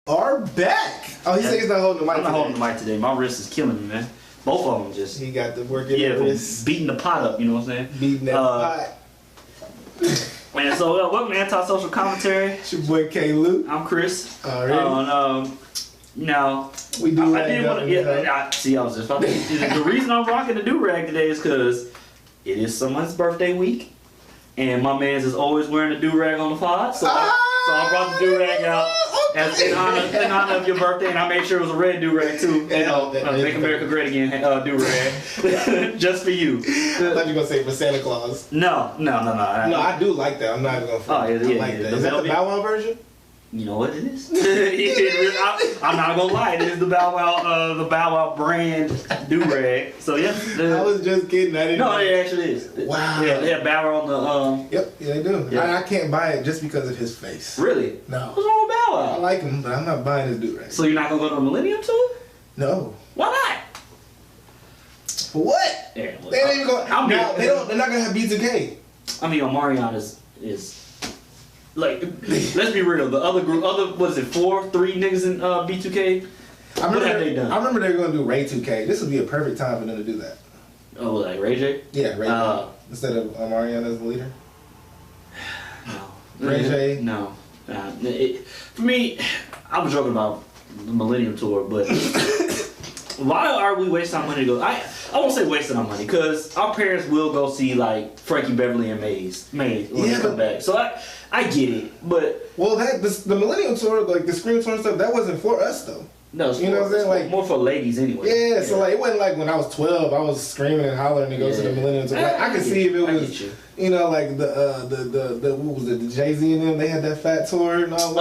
are back. Oh, he said he's not holding the mic. I'm not holding the mic today. My wrist is killing me, man. Both of them just. He got the work in the wrist. Beating the pot up, you know what I'm saying? Beating that pot. Man, so welcome to Antisocial Commentary. It's your boy K. Luke. I'm Chris. Alright. Now, we do I didn't want to. I was just about to. The reason I'm rocking the do-rag today is because it is someone's birthday week, and my man's is always wearing a do-rag on the pod. So I brought the do-rag out as in honor of your birthday, and I made sure it was a red do-rag too. Make America Great Again do-rag, just for you. I thought you were gonna say for Santa Claus. No. No, I do like that. I'm not even gonna. I like that. Is that the Bow Wow version? You know what it is? I'm not gonna lie, it is the Bow Wow brand do-rag. So yeah. I was just kidding. I didn't know. It actually is. Wow. Yeah, they have Bow Wow on the Yep, yeah, they do. Yeah. I can't buy it just because of his face. Really? No. What's wrong with Bow Wow? I like him, but I'm not buying his do-rag. So you're not gonna go to the Millennium Tour? No. Why not? For what? Yeah, well, they ain't even going. They're not gonna have B2K. I mean, Omarion is like, let's be real. The other what is it? 3 niggas in B2K. What have they done? I remember they were gonna do Ray 2K. This would be a perfect time for them to do that. Oh, like Ray J? Yeah, Ray J. Instead of Omarion as the leader. No. Ray J. No. For me, I was joking about the Millennium Tour, but why are we wasting our money to go? I won't say wasting our money, because our parents will go see like Frankie Beverly and Maze when they come back. So I get it, but the Millennium Tour, like the Scream Tour and stuff, that wasn't for us though. No, you know what I'm saying? Like more for ladies anyway. Yeah, so like it wasn't like when I was 12, I was screaming and hollering to go to the Millennium Tour. Like, I could see if it was, you know, like the what was it, the Jay-Z and them, they had that fat tour and all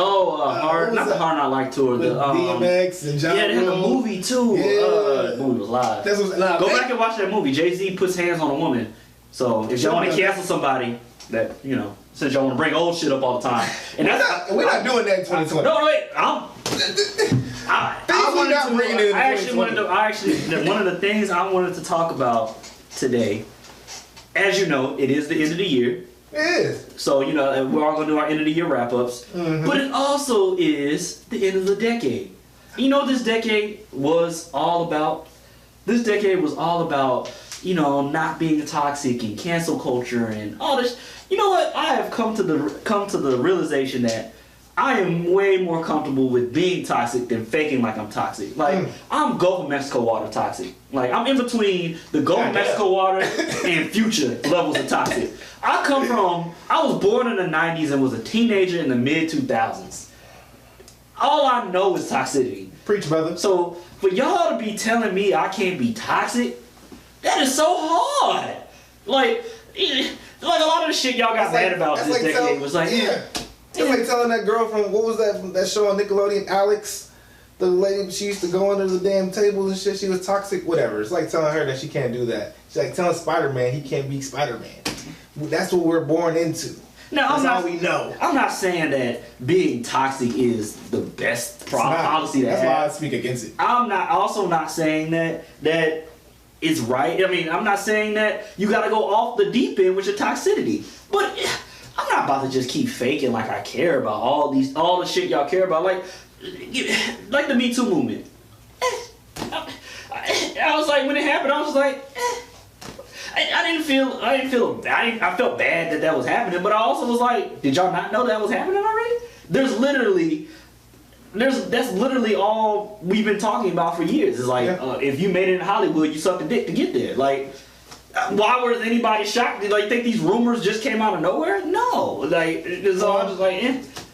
that. Not the Hard Not Like tour, the DMX and John. Yeah, they had a movie too. Yeah. The movie was live. Go back and watch that movie. Jay-Z puts hands on a woman. So if y'all want to cancel somebody, that since y'all want to bring old shit up all the time, and we're not doing that in 2020. No, wait, one of the things I wanted to talk about today, as you know, it is the end of the year. It is. So, we're all going to do our end of the year wrap-ups. Mm-hmm. But it also is the end of the decade. You know what this decade was all about? This decade was all about, not being toxic and cancel culture and all this. You know what? I have come to the realization that I am way more comfortable with being toxic than faking like I'm toxic. Like, I'm Gulf of Mexico water toxic. Like, I'm in between the Gulf of Mexico water and Future levels of toxic. I was born in the 90s and was a teenager in the mid-2000s. All I know is toxicity. Preach, brother. So, for y'all to be telling me I can't be toxic, that is so hard. Like a lot of the shit y'all got mad about this decade was like, It's like telling that girl from, what was that show on Nickelodeon, Alex, the lady, she used to go under the damn table and shit, she was toxic, whatever. It's like telling her that she can't do that. She's like telling Spider-Man he can't be Spider-Man. That's what we're born into. That's all we know. I'm not saying that being toxic is the best policy to have. That's why I speak against it. I'm also not saying that it's right. I mean, I'm not saying that you gotta go off the deep end with your toxicity. But I'm not about to just keep faking like I care about all the shit y'all care about. Like the Me Too movement. I was like, when it happened, I was like, I felt bad that was happening, but I also was like, did y'all not know that was happening already? that's literally all we've been talking about for years. It's like, if you made it in Hollywood, you sucked a dick to get there. Like, why was anybody shocked? Did think these rumors just came out of nowhere? No. Like, it's all just like,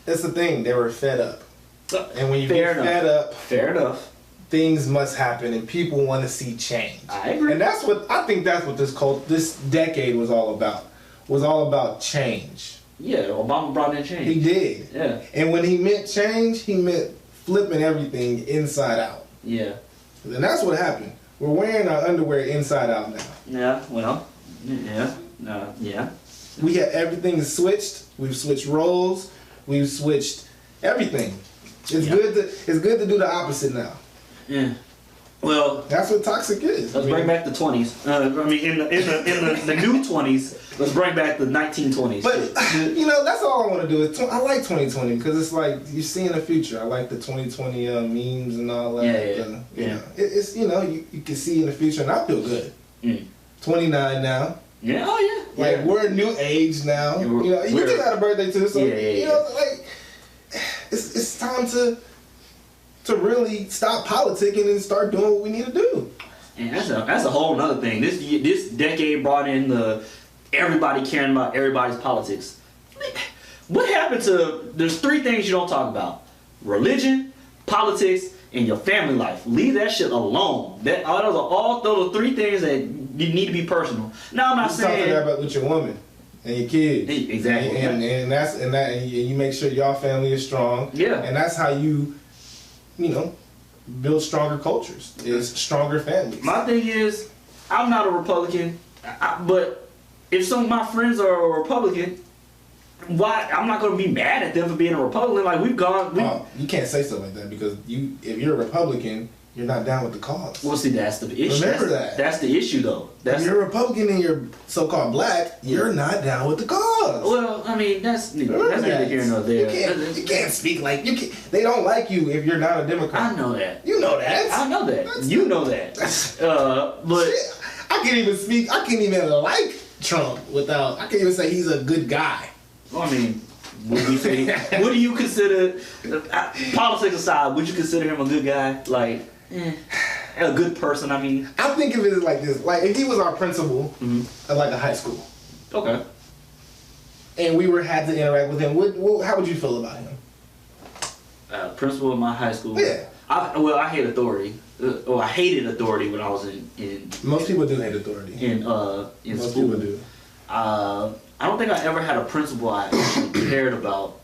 That's the thing. They were fed up. And when you get fed up, fair enough, things must happen, and people want to see change. I agree. And I think that's what this decade was all about. Was all about change. Yeah, Obama brought in change. He did. Yeah. And when he meant change, he meant flipping everything inside out. Yeah. And that's what happened. We're wearing our underwear inside out now. Yeah, well, yeah. Yeah. We have everything is switched. We've switched roles. We've switched everything. It's good to do the opposite now. Yeah. Well, that's what toxic is. Let's bring back the 20s. In the new 20s, Let's bring back the 1920s. But you know, that's all I want to do. Is I like 2020 because it's like you're seeing the future. I like the 2020 memes and all that. Yeah. You know, it's you know you can see in the future, and I feel good. 29 now. Yeah. Oh yeah. Like we're a new age now. Yeah, you know, you just had a birthday too, so you know, like it's time to really stop politicking and start doing what we need to do. And that's a whole nother thing. This decade brought in the everybody caring about everybody's politics. What happened to? There's three things you don't talk about: religion, politics, and your family life. Leave that shit alone. Those are three things that you need to be personal. Now I'm not saying talk about with your woman and your kids. Exactly. And you make sure your family is strong. Yeah. And that's how you know, build stronger cultures. Is stronger families. My thing is, I'm not a Republican, but if some of my friends are a Republican, why? I'm not going to be mad at them for being a Republican. Like you can't say stuff like that because if you're a Republican, you're not down with the cause. Well, see, that's the issue. Remember that. That's the issue, though. If you're a Republican and you're so-called black, you're not down with the cause. Well, I mean, that's neither here nor there. You can't speak like you. They don't like you if you're not a Democrat. I know that. You know that. I know that. You know that. But shit, I can't even speak. I can't even like Trump without. I can't even say he's a good guy. Well, I mean, what do you consider? Politics aside, would you consider him a good guy? Like, a good person? I mean, I think of it like this: like if he was our principal at like a high school, okay, and we had to interact with him, how would you feel about him? Principal of my high school. Yeah. I hate authority. I hated authority when I was in. Most people do hate authority. In Most school. people do. I don't think I ever had a principal I actually cared about,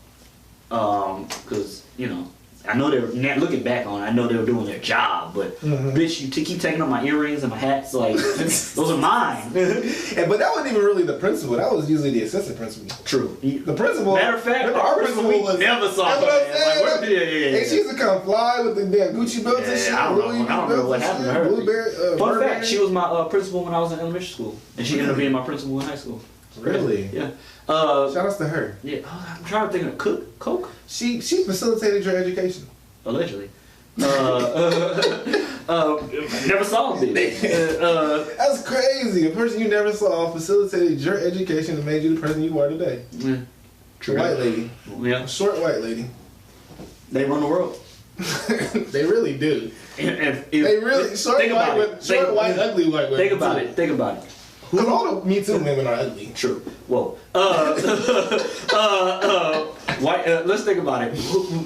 because you know, I know they were looking back on it, I know they were doing their job, but bitch, you keep taking up my earrings and my hats, like those are mine. But that wasn't even really the principal. That was usually the assistant principal. True. The principal. Matter of fact, our principal was never saw that. And she used to come fly with the damn Gucci belts and shit. I don't remember what happened to her. Blueberry. Fun fact: she was my principal when I was in elementary school, and she ended up being my principal in high school. Really? Yeah. Shout outs to her. Yeah. I'm trying to think of Coke. She facilitated your education. Allegedly. Never saw him. That's crazy. The person you never saw facilitated your education and made you the person you are today. Yeah. True. White lady. Yeah. A short white lady. They run the world. They really do. If they really short white, ugly white women. Think about it. Because all the Me Too women are ugly. True. Whoa. White. Let's think about it.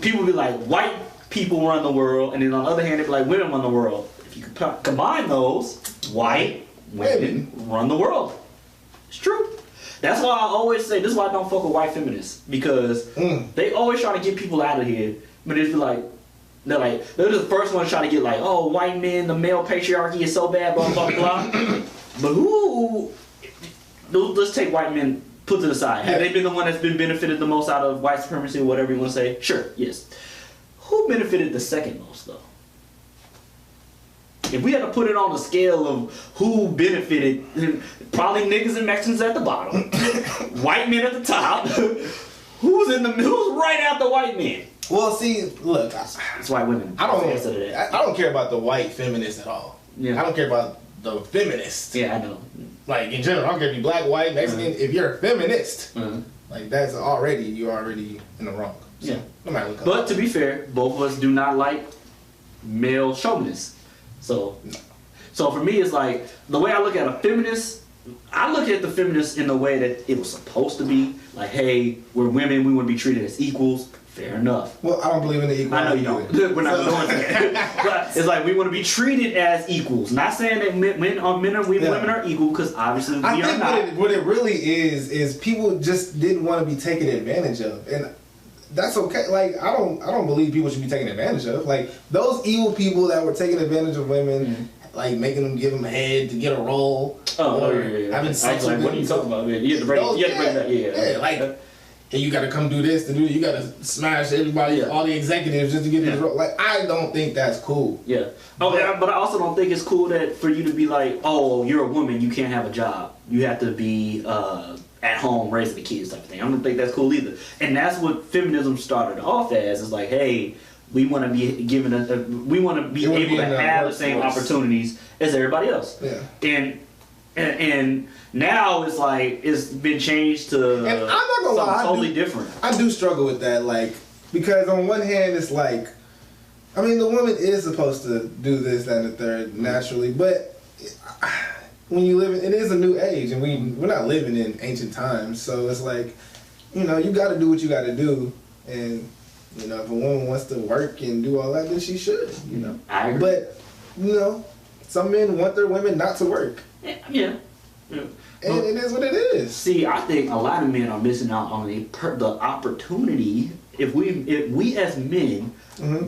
People be like, white people run the world, and then on the other hand, they be like, women run the world. If you combine those, white women run the world. It's true. That's why I always say, this is why I don't fuck with white feminists, because they always try to get people out of here, but it's like, they're the first one to try to get like, oh, white men, the male patriarchy is so bad, blah, blah, blah. But let's take white men put to the side. Have they been the one that's been benefited the most out of white supremacy or whatever you want to say? Sure, yes. Who benefited the second most, though? If we had to put it on the scale of who benefited, probably niggas and Mexicans at the bottom, white men at the top. Who's right after white men? Well, see, look, it's white women. I don't care about the white feminists at all. Yeah. I don't care about the feminists. Yeah, I know. Like in general, I don't care if you're black, white, Mexican. If you're a feminist, like you're already in the wrong. So, yeah. No matter what. But to be fair, both of us do not like male chauvinists. So for me, it's like the way I look at a feminist. I look at the feminist in the way that it was supposed to be. Like, hey, we're women, we want to be treated as equals. Fair enough. Well, I don't believe in the equality. I know you don't. We're not going to that. But it's like we want to be treated as equals. Not saying that women are equal, because obviously we are not. What it really is people just didn't want to be taken advantage of, and that's okay. Like I don't believe people should be taken advantage of. Like those evil people that were taking advantage of women. Like making them give them head to get a role. Oh, yeah. Having sex with them. What are you talking about, man? You have to break that. Yeah. Like and you got to come do this to do. You got to smash everybody, all the executives just to get this role. Like, I don't think that's cool. Yeah. Oh, yeah, but I also don't think it's cool that for you to be like, oh, you're a woman, you can't have a job. You have to be at home raising the kids type of thing. I don't think that's cool either. And that's what feminism started off as. It's like, hey, we want to be given we want to be able to have the same opportunities as everybody else. Yeah. And now it's like it's been changed to and I'm not gonna lie, totally different. I do struggle with that, like, because on one hand it's like, I mean, the woman is supposed to do this, that, and the third naturally, but when you live in, it is a new age, and we're not living in ancient times, so it's like, you know, you got to do what you got to do, and you know, if a woman wants to work and do all that, then she should, you know. I agree. But you know, some men want their women not to work. Yeah. And it is what it is. See, I think a lot of men are missing out on the opportunity if we as men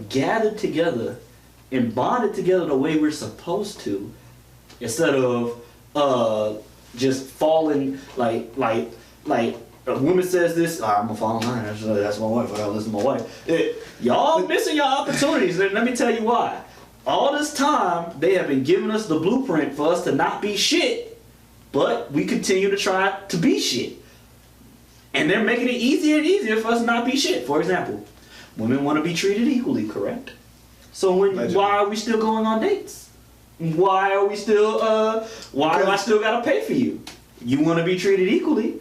gathered together and bonded together the way we're supposed to, instead of just falling like a woman says this, I'm gonna fall in line. That's my wife. I gotta listen to my wife. Y'all missing your opportunities. And let me tell you why. All this time, they have been giving us the blueprint for us to not be shit, but we continue to try to be shit. And they're making it easier and easier for us to not be shit. For example, women want to be treated equally, correct? So why are we still going on dates? Why are we still, why do I still gotta pay for you? You want to be treated equally?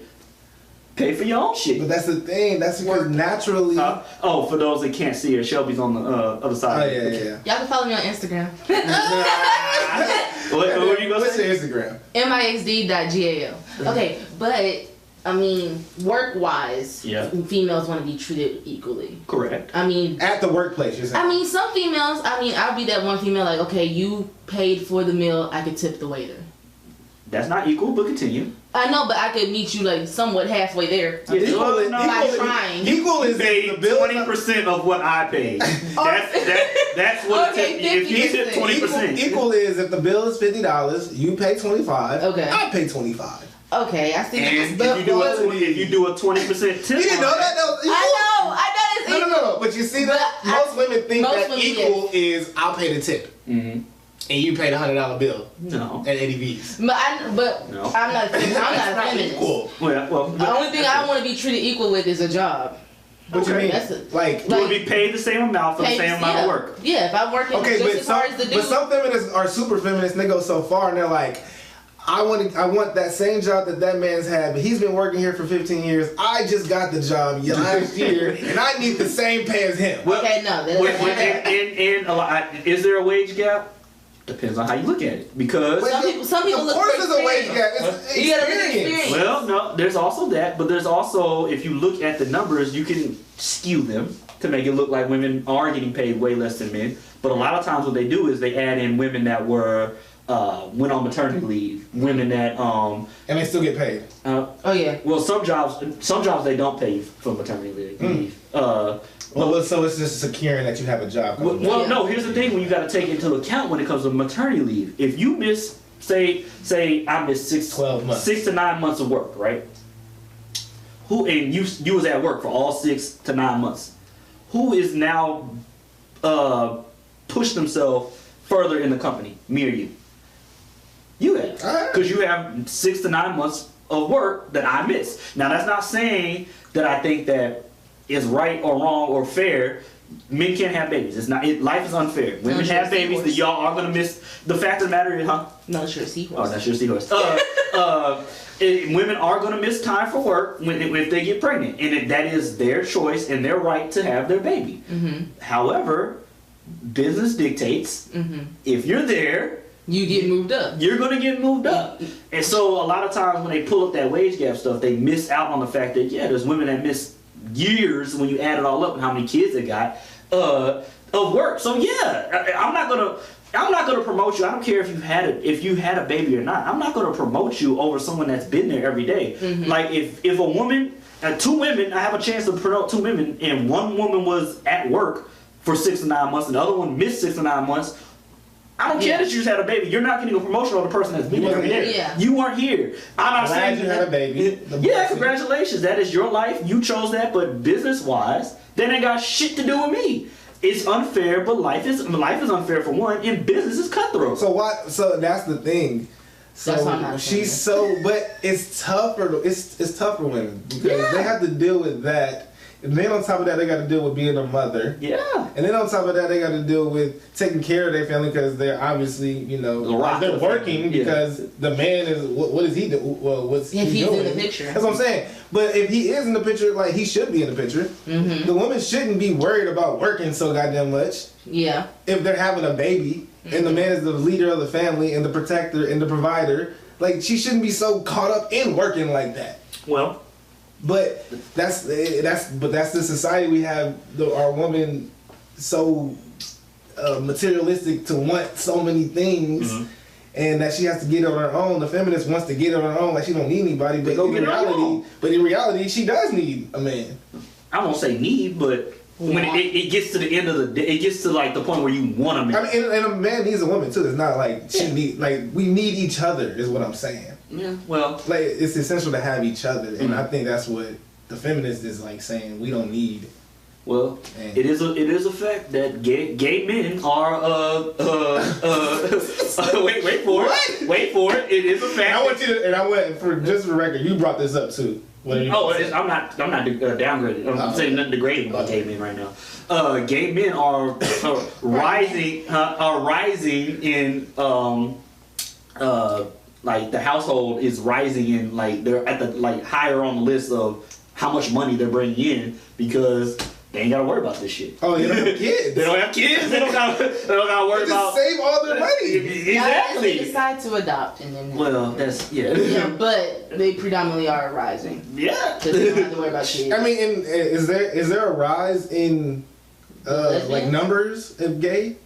Pay for your own shit. But that's the thing. That's because naturally. For those that can't see her, Shelby's on the other side. Oh yeah. Y'all can follow me on Instagram. What are you gonna What's say? your Instagram? mixd.gal. Okay, but I mean, work-wise, females want to be treated equally. Correct. I mean, at the workplace, you're saying. I mean, some females. I mean, I'll be that one female like, okay, you paid for the meal, I could tip the waiter. That's not equal, but continue. I know, but I could meet you like somewhat halfway there. Equal is paid 20% of what I paid. That's what. Okay, if you tip 20%. Equal is if the bill is $50, you pay $25. Okay. I pay $25. Okay, I see. And if you do a 20% tip, you didn't know that? I know it's equal. No. But you see that most women think that equal is I'll pay the tip. Mm-hmm. And you paid $100 bill. No. At 80 V's. No. I'm not a feminist. Equal. Well, the only thing I want to be treated equal with is a job. What you mean? You want to be paid the same amount for the same amount of work. Yeah, if I'm working just as hard as the dude. But some feminists are super feminists and they go so far and they're like, I want that same job that man's had, but he's been working here for 15 years. I just got the job last year, and I need the same pay as him. Okay, no. And a lot, is there a wage gap? Depends on how you look at it. Because some people look for experience. Of course there's a wage gap. It's you gotta look experience. Well, no, there's also that, but there's also, if you look at the numbers, you can skew them to make it look like women are getting paid way less than men. But a lot of times what they do is they add in women that went on maternity leave, women that and they still get paid. Oh yeah. Well, some jobs they don't pay for maternity leave. So it's just securing that you have a job. Well, no. Here's the thing: when you got to take into account when it comes to maternity leave. If you miss, say I missed 6 to 9 months of work, right? And you was at work for all 6 to 9 months. Who is now pushed themselves further in the company? Me or you? You have, because you have 6 to 9 months of work that I missed. Now that's not saying that I think that is right or wrong or fair. Men can't have babies. It's not. Life is unfair. Women have babies. That y'all are gonna miss. The fact of the matter is, No, that's your seahorse. Oh, that's your seahorse. Women are gonna miss time for work if they get pregnant, and that is their choice and their right to have their baby. Mm-hmm. However, business dictates if you're there, you get moved up. You're gonna get moved up. And so a lot of times when they pull up that wage gap stuff, they miss out on the fact that there's women that miss years when you add it all up and how many kids they got of work. So I'm not gonna promote you. I don't care if you had a baby or not. I'm not gonna promote you over someone that's been there every day. Mm-hmm. Like if a woman, 2 women, I have a chance to promote 2 women, and one woman was at work for 6 to 9 months, and the other one missed 6 to 9 months. I don't care that you just had a baby. You're not getting a promotion on the person that's been there. Yeah. You weren't here. I'm not saying you had a baby. Yeah, congratulations. That is your life. You chose that, but business-wise, that ain't got shit to do with me. It's unfair, but life is unfair for one, and business is cutthroat. So that's the thing. So she's but it's tougher. It's tough for women because they have to deal with that. And then on top of that, they got to deal with being a mother. Yeah. And then on top of that, they got to deal with taking care of their family because they're obviously, they're working because the man is, what does he do? Well, what's he doing? If he's in the picture. That's what I'm saying. But if he is in the picture, like, he should be in the picture. Mm-hmm. The woman shouldn't be worried about working so goddamn much. Yeah. If they're having a baby and the man is the leader of the family and the protector and the provider, like, she shouldn't be so caught up in working like that. Well. But that's the society we have. Our woman so materialistic to want so many things, and that she has to get on her own. The feminist wants to get on her own, like she don't need anybody. But in reality, she does need a man. I won't say need, but when it gets to the end of the day, it gets to like the point where you want a man. I mean, and a man needs a woman too. It's not like we need each other. Is what I'm saying. Yeah, well, like it's essential to have each other, and I think that's what the feminist is like saying. We don't need. Well, it is a fact that gay men are wait for it. Wait for it. It is a fact. I want you to, and I went for just for the record. You brought this up too. I'm not downgrading. I'm saying nothing degrading about gay men right now. Gay men are rising in like the household is rising in like they're at the like higher on the list of how much money they're bringing in because they ain't gotta worry about this shit. Oh, they don't have kids. They don't have kids. They don't gotta worry about. Save all their money. Exactly. They decide to adopt and then. Well, that's Yeah, but they predominantly are rising. Yeah. Because they don't have to worry about kids. I mean, is there a rise in like numbers of gay?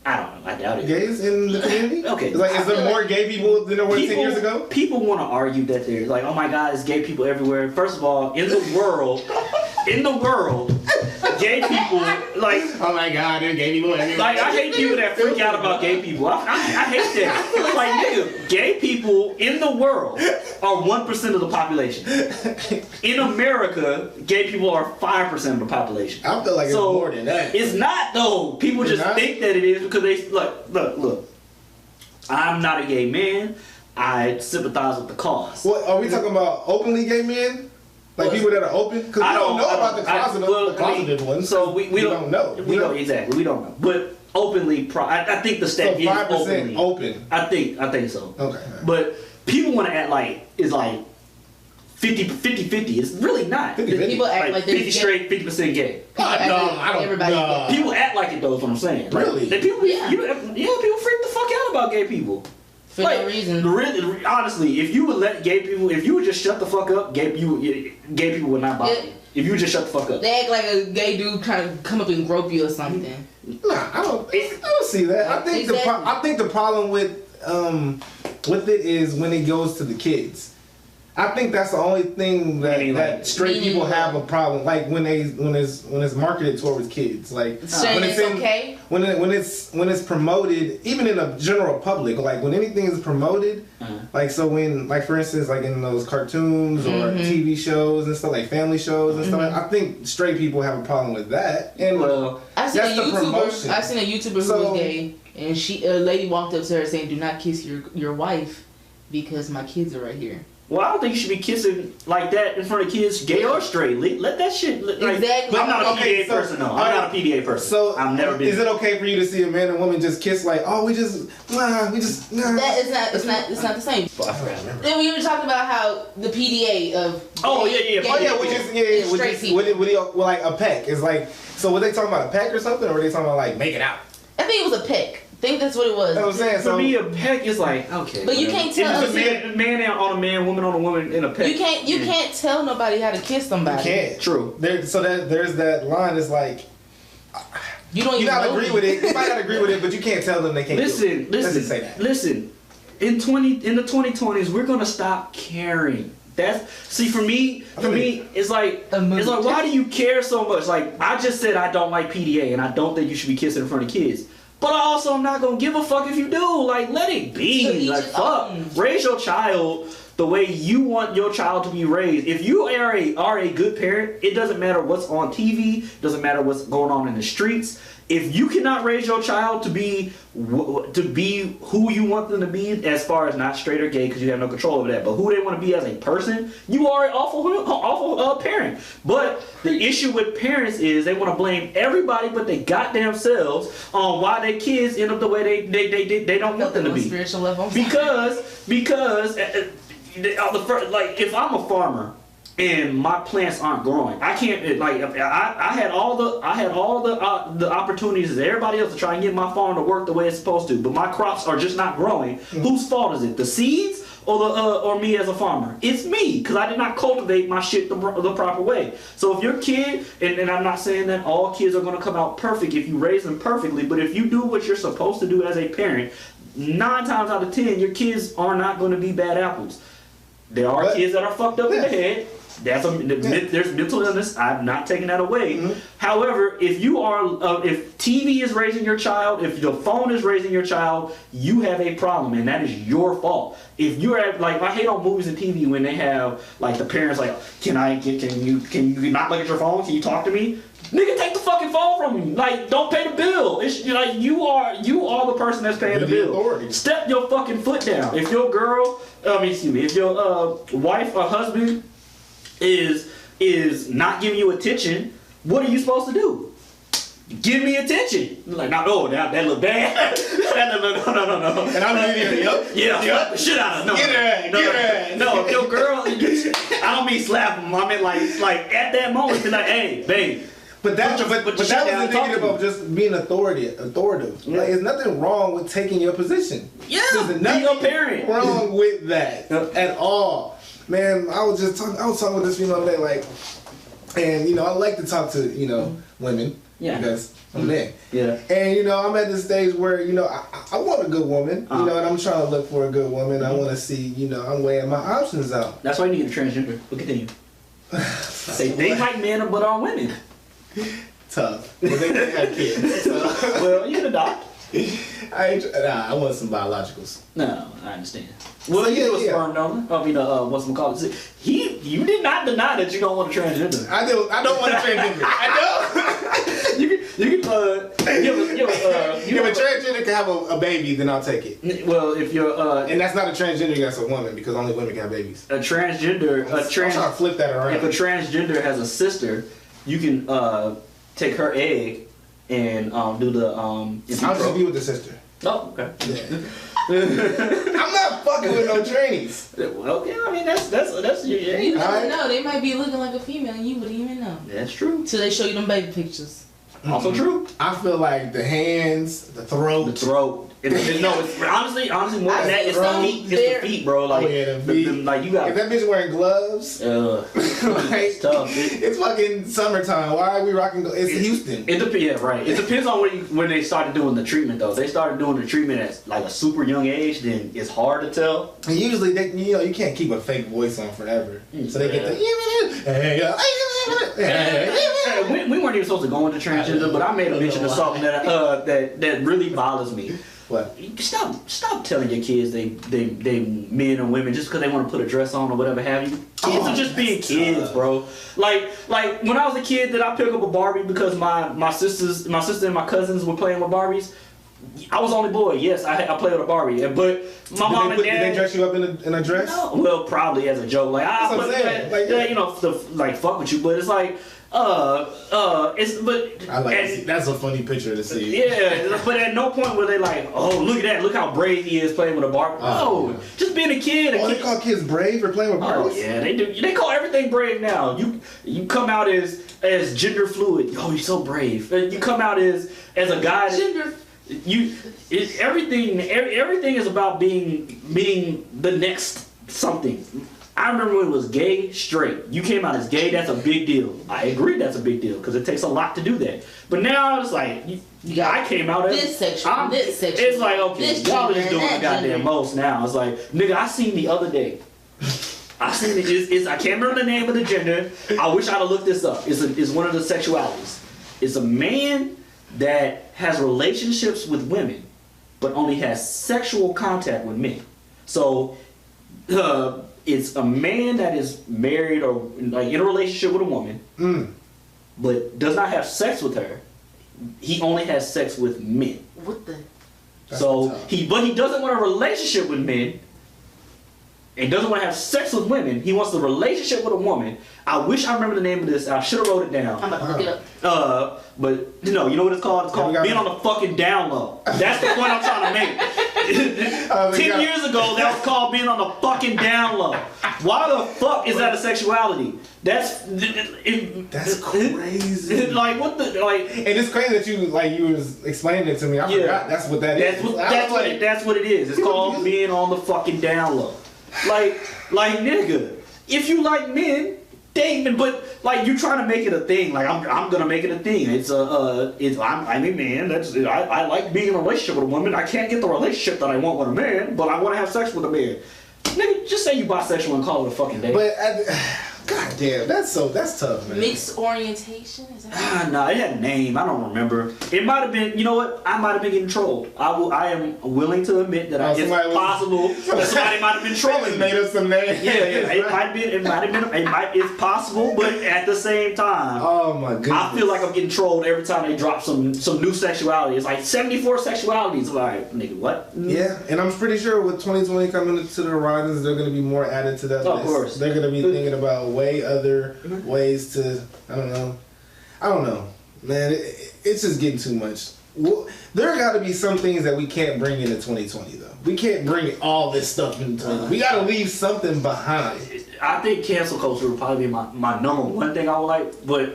I don't know. I doubt it. Gays in the community? Okay. Like, is there more gay people than there were 10 years ago? People want to argue that there's like, oh my God, there's gay people everywhere. First of all, in the world, gay people, like, oh my God, there's gay people everywhere. Like, I hate people that freak out about gay people. I hate that. Like, nigga, gay people in the world are 1% of the population. In America, gay people are 5% of the population. I feel like it's more than that. It's not though. People just think that it is because they look. I'm not a gay man. I sympathize with the cause. What are we talking about? Openly gay men? Like people that are open? Because we don't know about the closeted ones. So we don't know. We don't exactly. We don't know. But openly, I think the stat is 5% open. I think so. Okay. But people want to act like it's like 50-50. It's really not. People act like 50 straight, 50% gay. No. People act like it though. Is what I'm saying. Really? Like, people freak the fuck out about gay people. For no reason. Really, honestly, if you would let gay people, if you would just shut the fuck up, gay people would not bother you. If you would just shut the fuck up. They act like a gay dude trying to come up and grope you or something. Nah, I don't see that. I think the problem with it is when it goes to the kids. I think that's the only thing that straight people have a problem. Like when it's marketed towards kids. Like when it's okay. When it's promoted, even in the general public. Like when anything is promoted, like so when like for instance like in those cartoons or TV shows and stuff like family shows and stuff. I think straight people have a problem with that. And I've seen a YouTuber who was gay, and a lady walked up to her saying, "Do not kiss your wife because my kids are right here." Well, I don't think you should be kissing like that in front of kids, gay or straight. Let that shit. Like, exactly. But I'm not a PDA person, though. I'm not a PDA person. So I've never been. Is it okay for you to see a man and woman just kiss like, oh, we just. That is not. It's not the same. Then we were talking about how the PDA of. Oh yeah. Like a peck is like. So were they talking about a peck or something, or were they talking about like making out? I think it was a peck. I think that's what it was. That's what I'm saying. For me, a peck is like okay. But you can't tell. If it's a man on a man, woman on a woman in a peck. You can't tell nobody how to kiss somebody. You can't. True. There's that line. It's like you not agree with it. You might not agree with it, but you can't tell them they can't. Listen. Let's just say that. Listen. In the 2020s, we're gonna stop caring. For me, it's like why do you care so much? Like I just said, I don't like PDA, and I don't think you should be kissing in front of kids. But I also am not gonna give a fuck if you do. Like, let it be. Like, fuck. Raise your child the way you want your child to be raised. If you are a good parent, it doesn't matter what's on TV, doesn't matter what's going on in the streets. If you cannot raise your child to be who you want them to be, as far as not straight or gay, because you have no control over that, but who they want to be as a person, you are an awful parent. But the issue with parents is they want to blame everybody but they goddamn selves on why their kids end up the way they don't want them to be. Spiritual level. Because like, if I'm a farmer and my plants aren't growing, I can't, like, I had all the opportunities as everybody else to try and get my farm to work the way it's supposed to, but my crops are just not growing. Whose fault is it? The seeds or me as a farmer? It's me, because I did not cultivate my shit the proper way. So if your kid, and I'm not saying that all kids are going to come out perfect if you raise them perfectly, but if you do what you're supposed to do as a parent, 9 times out of 10, your kids are not going to be bad apples. There are kids that are fucked up in the head. There's mental illness. I'm not taking that away. However, if TV is raising your child, if the phone is raising your child, you have a problem, and that is your fault. If you're like, I hate on movies and TV when they have like the parents like, can you not look at your phone? Can you talk to me? Nigga, take the fucking phone from me. Like, don't pay the bill. It's like you are the person that's paying the bill. Authority. Step your fucking foot down. If your if your wife or husband is not giving you attention, what are you supposed to do? Give me attention. Like, that look bad. No. And I'm giving you, slap the shit out of them. Get her. No, if your girl, I don't mean slap them. I mean like at that moment, be like, hey, babe. But that was indicative of just being authoritative. Yeah. Like, there's nothing wrong with taking your position. Yeah, there's be your parent. Wrong with that at all. Man, I was talking with this female today, like, and I like to talk to women because I'm a man. Yeah. And I'm at this stage where I want a good woman, and I'm trying to look for a good woman. I want to see, I'm weighing my options out. That's why you need a transgender. But continue. Say they like men but are women. Tough. But they can have kids. So. Well, you can adopt. I want some biologicals. No, I understand. Well, you a sperm donor. I mean, whatchamacallit. You did not deny that you don't want a transgender. I don't want a transgender. I don't. you if a transgender can have a baby, then I'll take it. Well, if you're and that's not a transgender, that's a woman, because only women can have babies. I'm trying to flip that around. If a transgender has a sister, you can take her egg and do the I'll just be with the sister. Oh, okay. Yeah. I'm not fucking with no trannies. Well, yeah, I mean that's your You never know. They might be looking like a female and you wouldn't even know. That's true. Till they show you them baby pictures. Also true. I feel like the hands, the throat. It's honestly more than that. It's the feet. It's the feet, bro. Like, the feet. Like you got. If that bitch wearing gloves, it's tough. It's fucking summertime. Why are we rocking? It's Houston. Right. It depends on when they started doing the treatment, though. If they started doing the treatment at like a super young age, then it's hard to tell. And usually, you can't keep a fake voice on forever, so they get the. We weren't even supposed to go into transgender, but I made a mention of something that really bothers me. What? Stop telling your kids they men or women just because they want to put a dress on or whatever have you. Kids are just being kids, bro. Like when I was a kid, did I pick up a Barbie because my sister and my cousins were playing with Barbies? I was the only boy. Yes, I played with a Barbie, but my mom and dad. Did they dress you up in a dress? No, well, probably as a joke, like fuck with you, but it's like. That's a funny picture to see. Yeah, but at no point were they like, oh, look at that, look how brave he is playing with a Barbie. No, just being a kid. They call kids brave for playing with Barbies? Oh yeah, they do. They call everything brave now. You come out as gender fluid. Oh, you're so brave. You come out as a guy. Everything is about being the next something. I remember when it was gay, straight. You came out as gay, that's a big deal. I agree that's a big deal because it takes a lot to do that. But now it's like, I came out as... This section. It's like, okay, y'all are just doing the goddamn most now. It's like, nigga, I seen the other day. I can't remember the name of the gender. I wish I'd have looked this up. It's one of the sexualities. It's a man that has relationships with women, but only has sexual contact with men. So it's a man that is married or like in a relationship with a woman, but does not have sex with her. He only has sex with men. What the? But he doesn't want a relationship with men. And doesn't want to have sex with women. He wants the relationship with a woman. I wish I remember the name of this. I should have wrote it down. I'm about to look it up. But you know what it's called? It's called being on the fucking down low. That's the point I'm trying to make. 10 years ago, that was called being on the fucking down low. Why the fuck is that a sexuality? That's crazy. Like what the like? And it's crazy that you was explaining it to me. I forgot that's what that is. That's what it is. It's called being on the fucking down low. Like nigga, if you like men, but like you trying to make it a thing. Like I'm gonna make it a thing. I'm a man. I like being in a relationship with a woman. I can't get the relationship that I want with a man, but I want to have sex with a man. Nigga, just say you bisexual and call it a fucking day. But God damn, that's tough, man. Mixed orientation? Is that nah, it had a name. I don't remember. It might have been. You know what? I might have been getting trolled. I am willing to admit that it's possible that somebody might have been trolling me. Made up some name. Yeah. It might have been. It's possible, but at the same time, oh my goodness, I feel like I'm getting trolled every time they drop some new sexuality. It's like 74 sexualities. Like, nigga, what? Yeah, and I'm pretty sure with 2020 coming into the horizons, they're going to be more added to that list. Of course, they're going to be thinking about way other ways to. I don't know, man. It's just getting too much. There got to be some things that we can't bring into 2020 though. We can't bring all this stuff into 2020. We got to leave something behind. I think cancel culture would probably be my number one thing I would like. But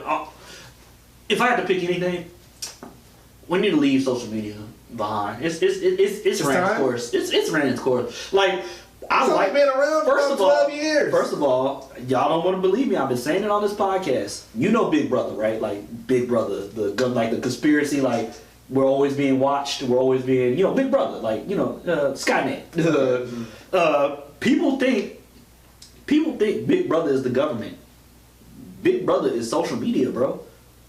if I had to pick anything, we need to leave social media behind. It's ran its course. It's ran its course. Like. I like been around for 12 years. First of all, y'all don't want to believe me. I've been saying it on this podcast. You know Big Brother, right? Like Big Brother, the conspiracy. Like we're always being watched. We're always being, Big Brother. Like Skynet. People think Big Brother is the government. Big Brother is social media, bro.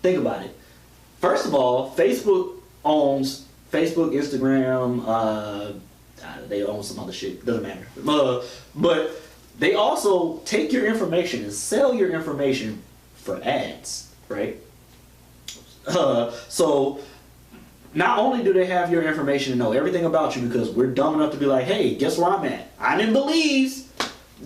Think about it. First of all, Facebook owns Facebook, Instagram. They own some other shit. Doesn't matter. But they also take your information and sell your information for ads, right? So not only do they have your information and know everything about you because we're dumb enough to be like, hey, guess where I'm at? I'm in Belize.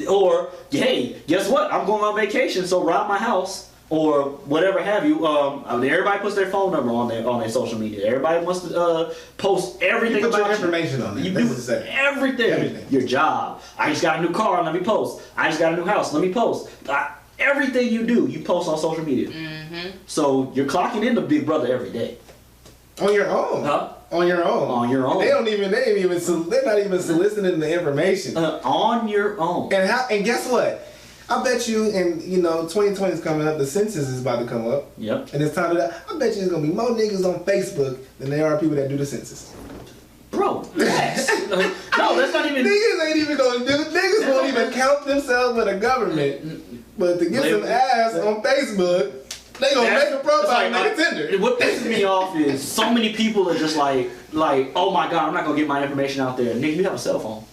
Or, hey, guess what? I'm going on vacation, so rob my house. Or whatever have you. Everybody puts their phone number on their social media. Everybody wants to post everything you put about your information on there. You do everything. Your job. I just got a new car. Let me post. I just got a new house. Let me post. Everything you do, you post on social media. Mm-hmm. So you're clocking into Big Brother every day. On your own. Huh? On your own. On your own. They're not even soliciting the information. On your own. And guess what? I bet you, and 2020 is coming up. The census is about to come up. Yep. And it's time to that. I bet you there's gonna be more niggas on Facebook than there are people that do the census. Bro, relax. No, that's not even. Niggas ain't even gonna do. Niggas won't even count themselves with the government. But to get some ass on Facebook, they gonna make a profile and make a Tinder. What pisses me off is so many people are just like, oh my god, I'm not gonna get my information out there. Nigga, you have a cell phone.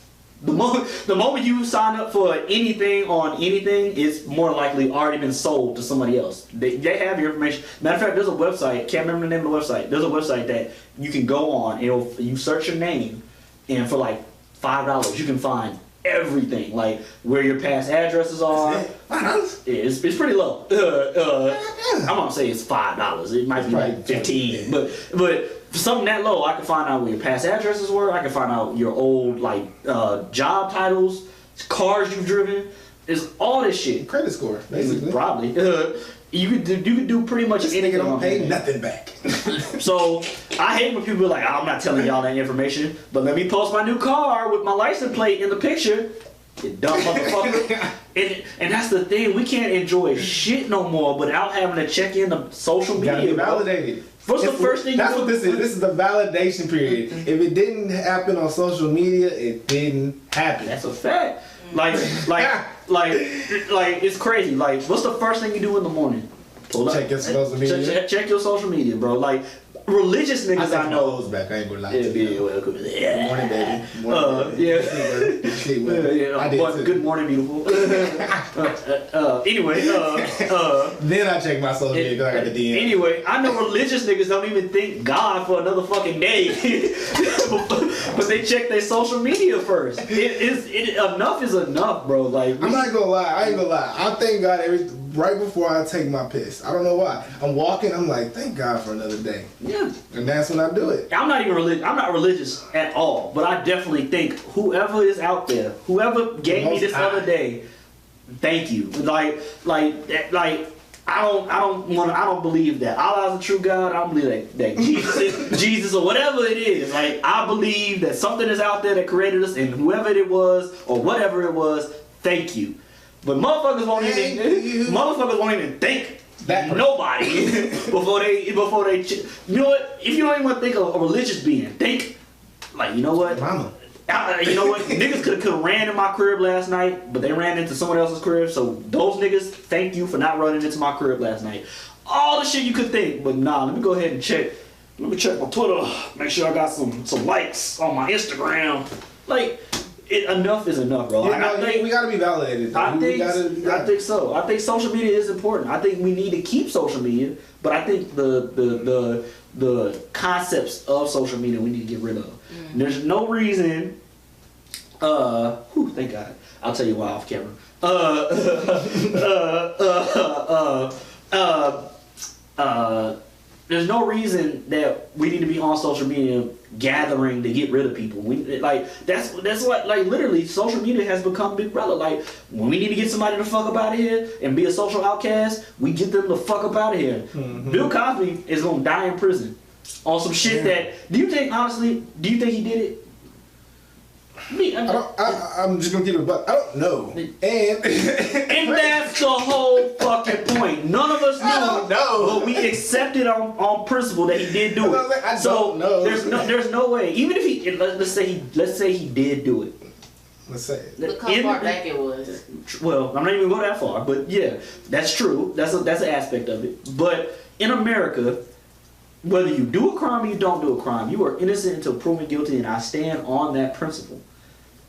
The moment you sign up for anything on anything, it's more likely already been sold to somebody else. They have your information. Matter of fact, there's a website, can't remember the name of the website. There's a website that you can go on, and you search your name, and for like $5, you can find everything, like where your past addresses are. $5? It's pretty low. I'm gonna say it's $5. It might be like 15, but for something that low, I can find out where your past addresses were. I can find out your old job titles, cars you've driven. It's all this shit. Credit score, basically. Probably. You could do pretty much anything. This nigga don't pay nothing back. So I hate when people are like, I'm not telling y'all that information, but let me post my new car with my license plate in the picture. You dumb motherfucker. And that's the thing. We can't enjoy shit no more without having to check in the social media. Gotta be validated. What's the first thing? That's what this is. This is the validation period. If it didn't happen on social media, it didn't happen. That's a fact. Like it's crazy. Like, what's the first thing you do in the morning? Pull up. Check your social media. Check your social media, bro. Like, religious niggas I know. Back. I ain't gonna lie Yeah, to you. yeah, welcome. Good morning, baby. Good morning, baby. Yeah. I did too. Good morning, beautiful. Anyway, then I check my social media because I got the DM. Anyway, I know religious niggas don't even thank God for another fucking day, but they check their social media first. Enough is enough, bro. Like I'm not gonna lie. I ain't gonna lie. I thank God right before I take my piss. I don't know why. I'm walking. I'm like, thank God for another day. Yeah. And that's when I do it. I'm not even religious. I'm not religious at all. But I definitely think whoever is out there, whoever gave me this other day, thank you. Like I don't believe that Allah is a true God. I don't believe that Jesus or whatever it is. Like I believe that something is out there that created us, and whoever it was or whatever it was, thank you. But motherfuckers won't even think that nobody before they you know what? If you don't even want to think of a religious being, think like, you know what? Mama. You know what? Niggas could have ran in my crib last night, but they ran into someone else's crib. So those niggas, thank you for not running into my crib last night. All the shit you could think, but nah. Let me go ahead and check. Let me check my Twitter. Make sure I got some likes on my Instagram. Like, enough is enough, bro. Yeah, we gotta be validated. I think so. I think social media is important. I think we need to keep social media, but I think the concepts of social media we need to get rid of. There's no reason. Thank God. I'll tell you why off camera. There's no reason that we need to be on social media gathering to get rid of people. That's what literally social media has become Big Brother. Like when we need to get somebody the fuck up out of here and be a social outcast, we get them the fuck up out of here. Mm-hmm. Bill Cosby is gonna die in prison on some shit that. Do you think he did it? I'm just gonna give it a buck. I don't know. And that's the whole fucking point. None of us knew, but we accepted on principle that he did do it. I don't know. There's no way. Even if let's say he did do it. Let's say it. Look how far back it was. Well, I'm not even going that far, but yeah, that's true. That's an aspect of it. But in America, whether you do a crime or you don't do a crime, you are innocent until proven guilty, and I stand on that principle.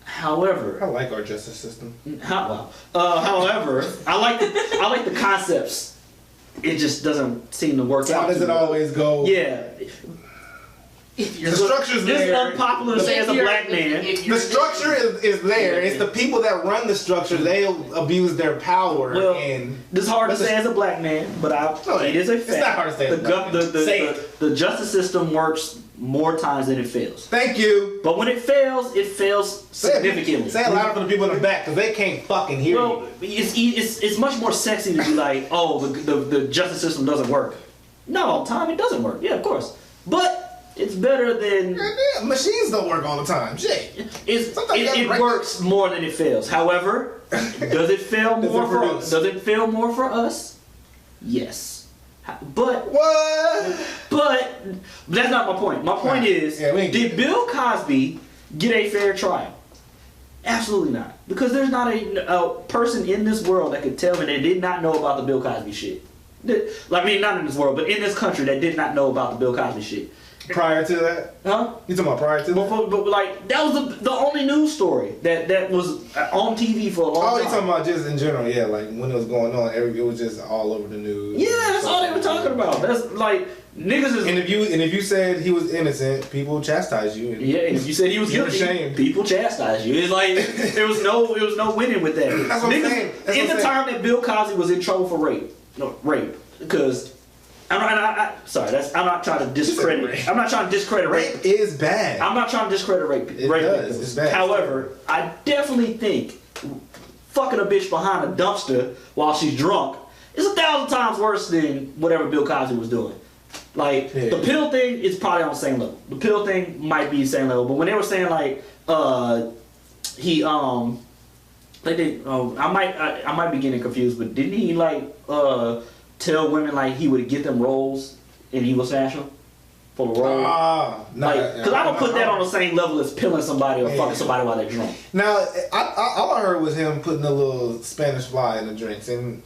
However, I like our justice system. However, I like the concepts. It just doesn't seem to work out. How does it always go? Yeah. The structure's there. This is unpopular to say as a black man. The structure is there. It's the people that run the structure. They abuse their power. Well, and this is hard to say as a black man, but it is a fact. It's not hard to say. The justice system works more times than it fails. Thank you. But when it fails significantly. Say it louder for the people in the back, because they can't fucking hear you. It's much more sexy to be like, oh, the justice system doesn't work. Not all the time, it doesn't work. Yeah, of course. But it's better than... Machines don't work all the time. Shit. It works more than it fails. However, does it fail more for us? Does it fail more for us? Yes. But that's not my point. My point is, did Bill Cosby get a fair trial? Absolutely not. Because there's not a person in this world that could tell me they did not know about the Bill Cosby shit. I mean, not in this world, but in this country that did not know about the Bill Cosby shit. Prior to that? Huh? You talking about prior to that? But like, that was the only news story that was on TV for a long time. Oh, you talking about just in general, yeah, like when it was going on, it was just all over the news. Yeah, that's all they were talking about. That's like, niggas is... And if you said he was innocent, people chastise you. And if you said he was guilty, people chastise you. It's like, there was no winning with that. That's what I'm saying. In the time that Bill Cosby was in trouble for rape, because... I'm not trying to discredit. I'm not trying to discredit rape. Rape is bad. I'm not trying to discredit rape. It's bad. However, I definitely think fucking a bitch behind a dumpster while she's drunk is 1,000 times worse than whatever Bill Cosby was doing. Like the pill thing is probably on the same level. The pill thing might be the same level, but when they were saying like I might be getting confused, but didn't he like tell women like he would get them roles in Evil Fashion? for the road. Because I don't put that on the same level as pilling somebody or fucking somebody while they're drunk. Now, all I heard was him putting a little Spanish fly in the drinks, in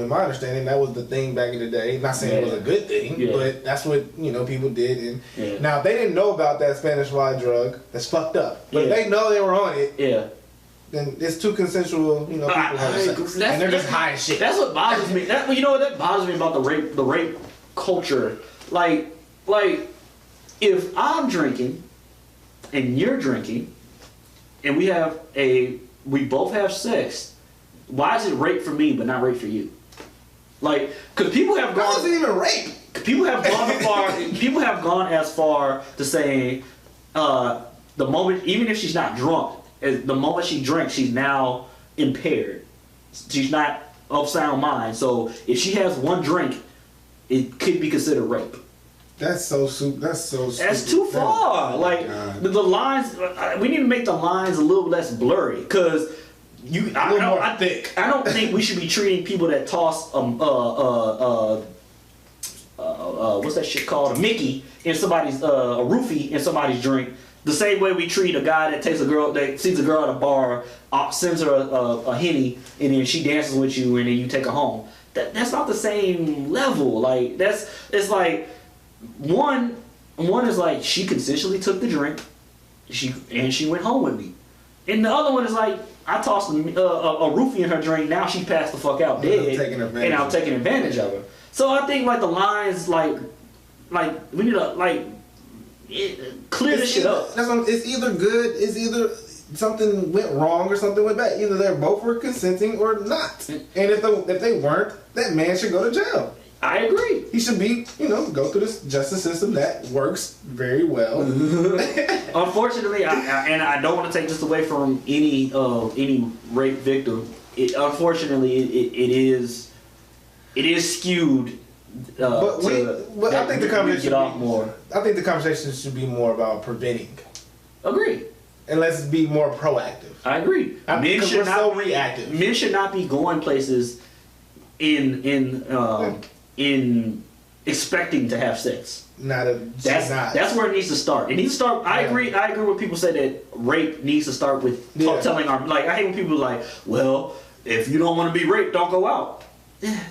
my understanding, that was the thing back in the day. Not saying it was a good thing, but that's what people did. And now, if they didn't know about that Spanish fly drug, that's fucked up. But if they know they were on it, then it's two consensual, people having sex, and they're just high as shit. That's what bothers me. That bothers me about the rape culture. Like if I'm drinking and you're drinking and we both have sex, why is it rape for me but not rape for you? Like, because people have gone. How is it even rape? People have gone far. People have gone as far to say the moment, even if she's not drunk, the moment she drinks, she's now impaired. She's not of sound mind. So if she has one drink, it could be considered rape. That's so stupid. That's too far. The lines. We need to make the lines a little less blurry, because I don't think we should be treating people that toss what's that shit called, a Mickey in somebody's a roofie in somebody's drink the same way we treat a guy that sees a girl at a bar, sends her a Henny, and then she dances with you, and then you take her home. That's not the same level. Like, it's like one is like she consensually took the drink, she went home with me, and the other one is like I tossed a roofie in her drink. Now she passed the fuck out dead, and I'm taking advantage of her. So I think the lines like we need to clear this shit up. It's either good. It's either something went wrong or something went bad. Either they both were consenting or not. And if they weren't, that man should go to jail. I agree. He should be, go through this justice system that works very well. Unfortunately, I don't want to take this away from any rape victim. Unfortunately, it is skewed. I think the conversation should be more about preventing. Agree. And let's be more proactive. I agree. Men should not so reactive. Men should not be going places in expecting to have sex. That's where it needs to start. It needs to start. I agree when people say that rape needs to start with telling our. I hate when people are like, well, if you don't want to be raped, don't go out.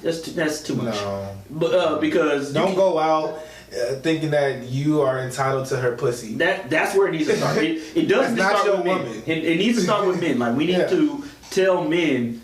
That's too much. No. But because don't go out thinking that you are entitled to her pussy. That's where it needs to start. It doesn't start with men. It needs to start with men. Like, we need to tell men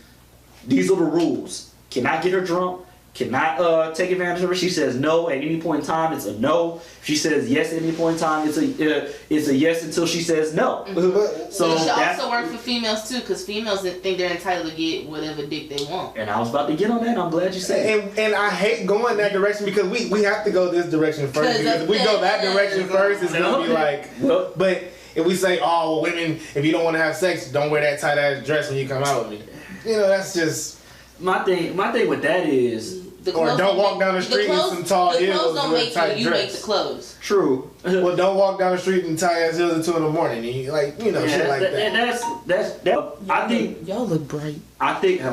these are the rules. Cannot get her drunk. Cannot take advantage of her. She says no at any point in time. It's a no. If she says yes at any point in time, it's a yes until she says no. Mm-hmm. So it should also work for females too, because females think they're entitled to get whatever dick they want. And I was about to get on that. I'm glad you said it. And I hate going that direction, because we have to go this direction first. Because if we go that direction first, it's gonna be like. But if we say, oh, women, if you don't want to have sex, don't wear that tight ass dress when you come out with me. That's just my thing. My thing with that is. Or don't walk down the street in some tall heels and wear a tight dress. You make the clothes. True. Well, don't walk down the street in tight ass heels at 2 a.m. and shit like that. And that's. I think y'all look bright. I think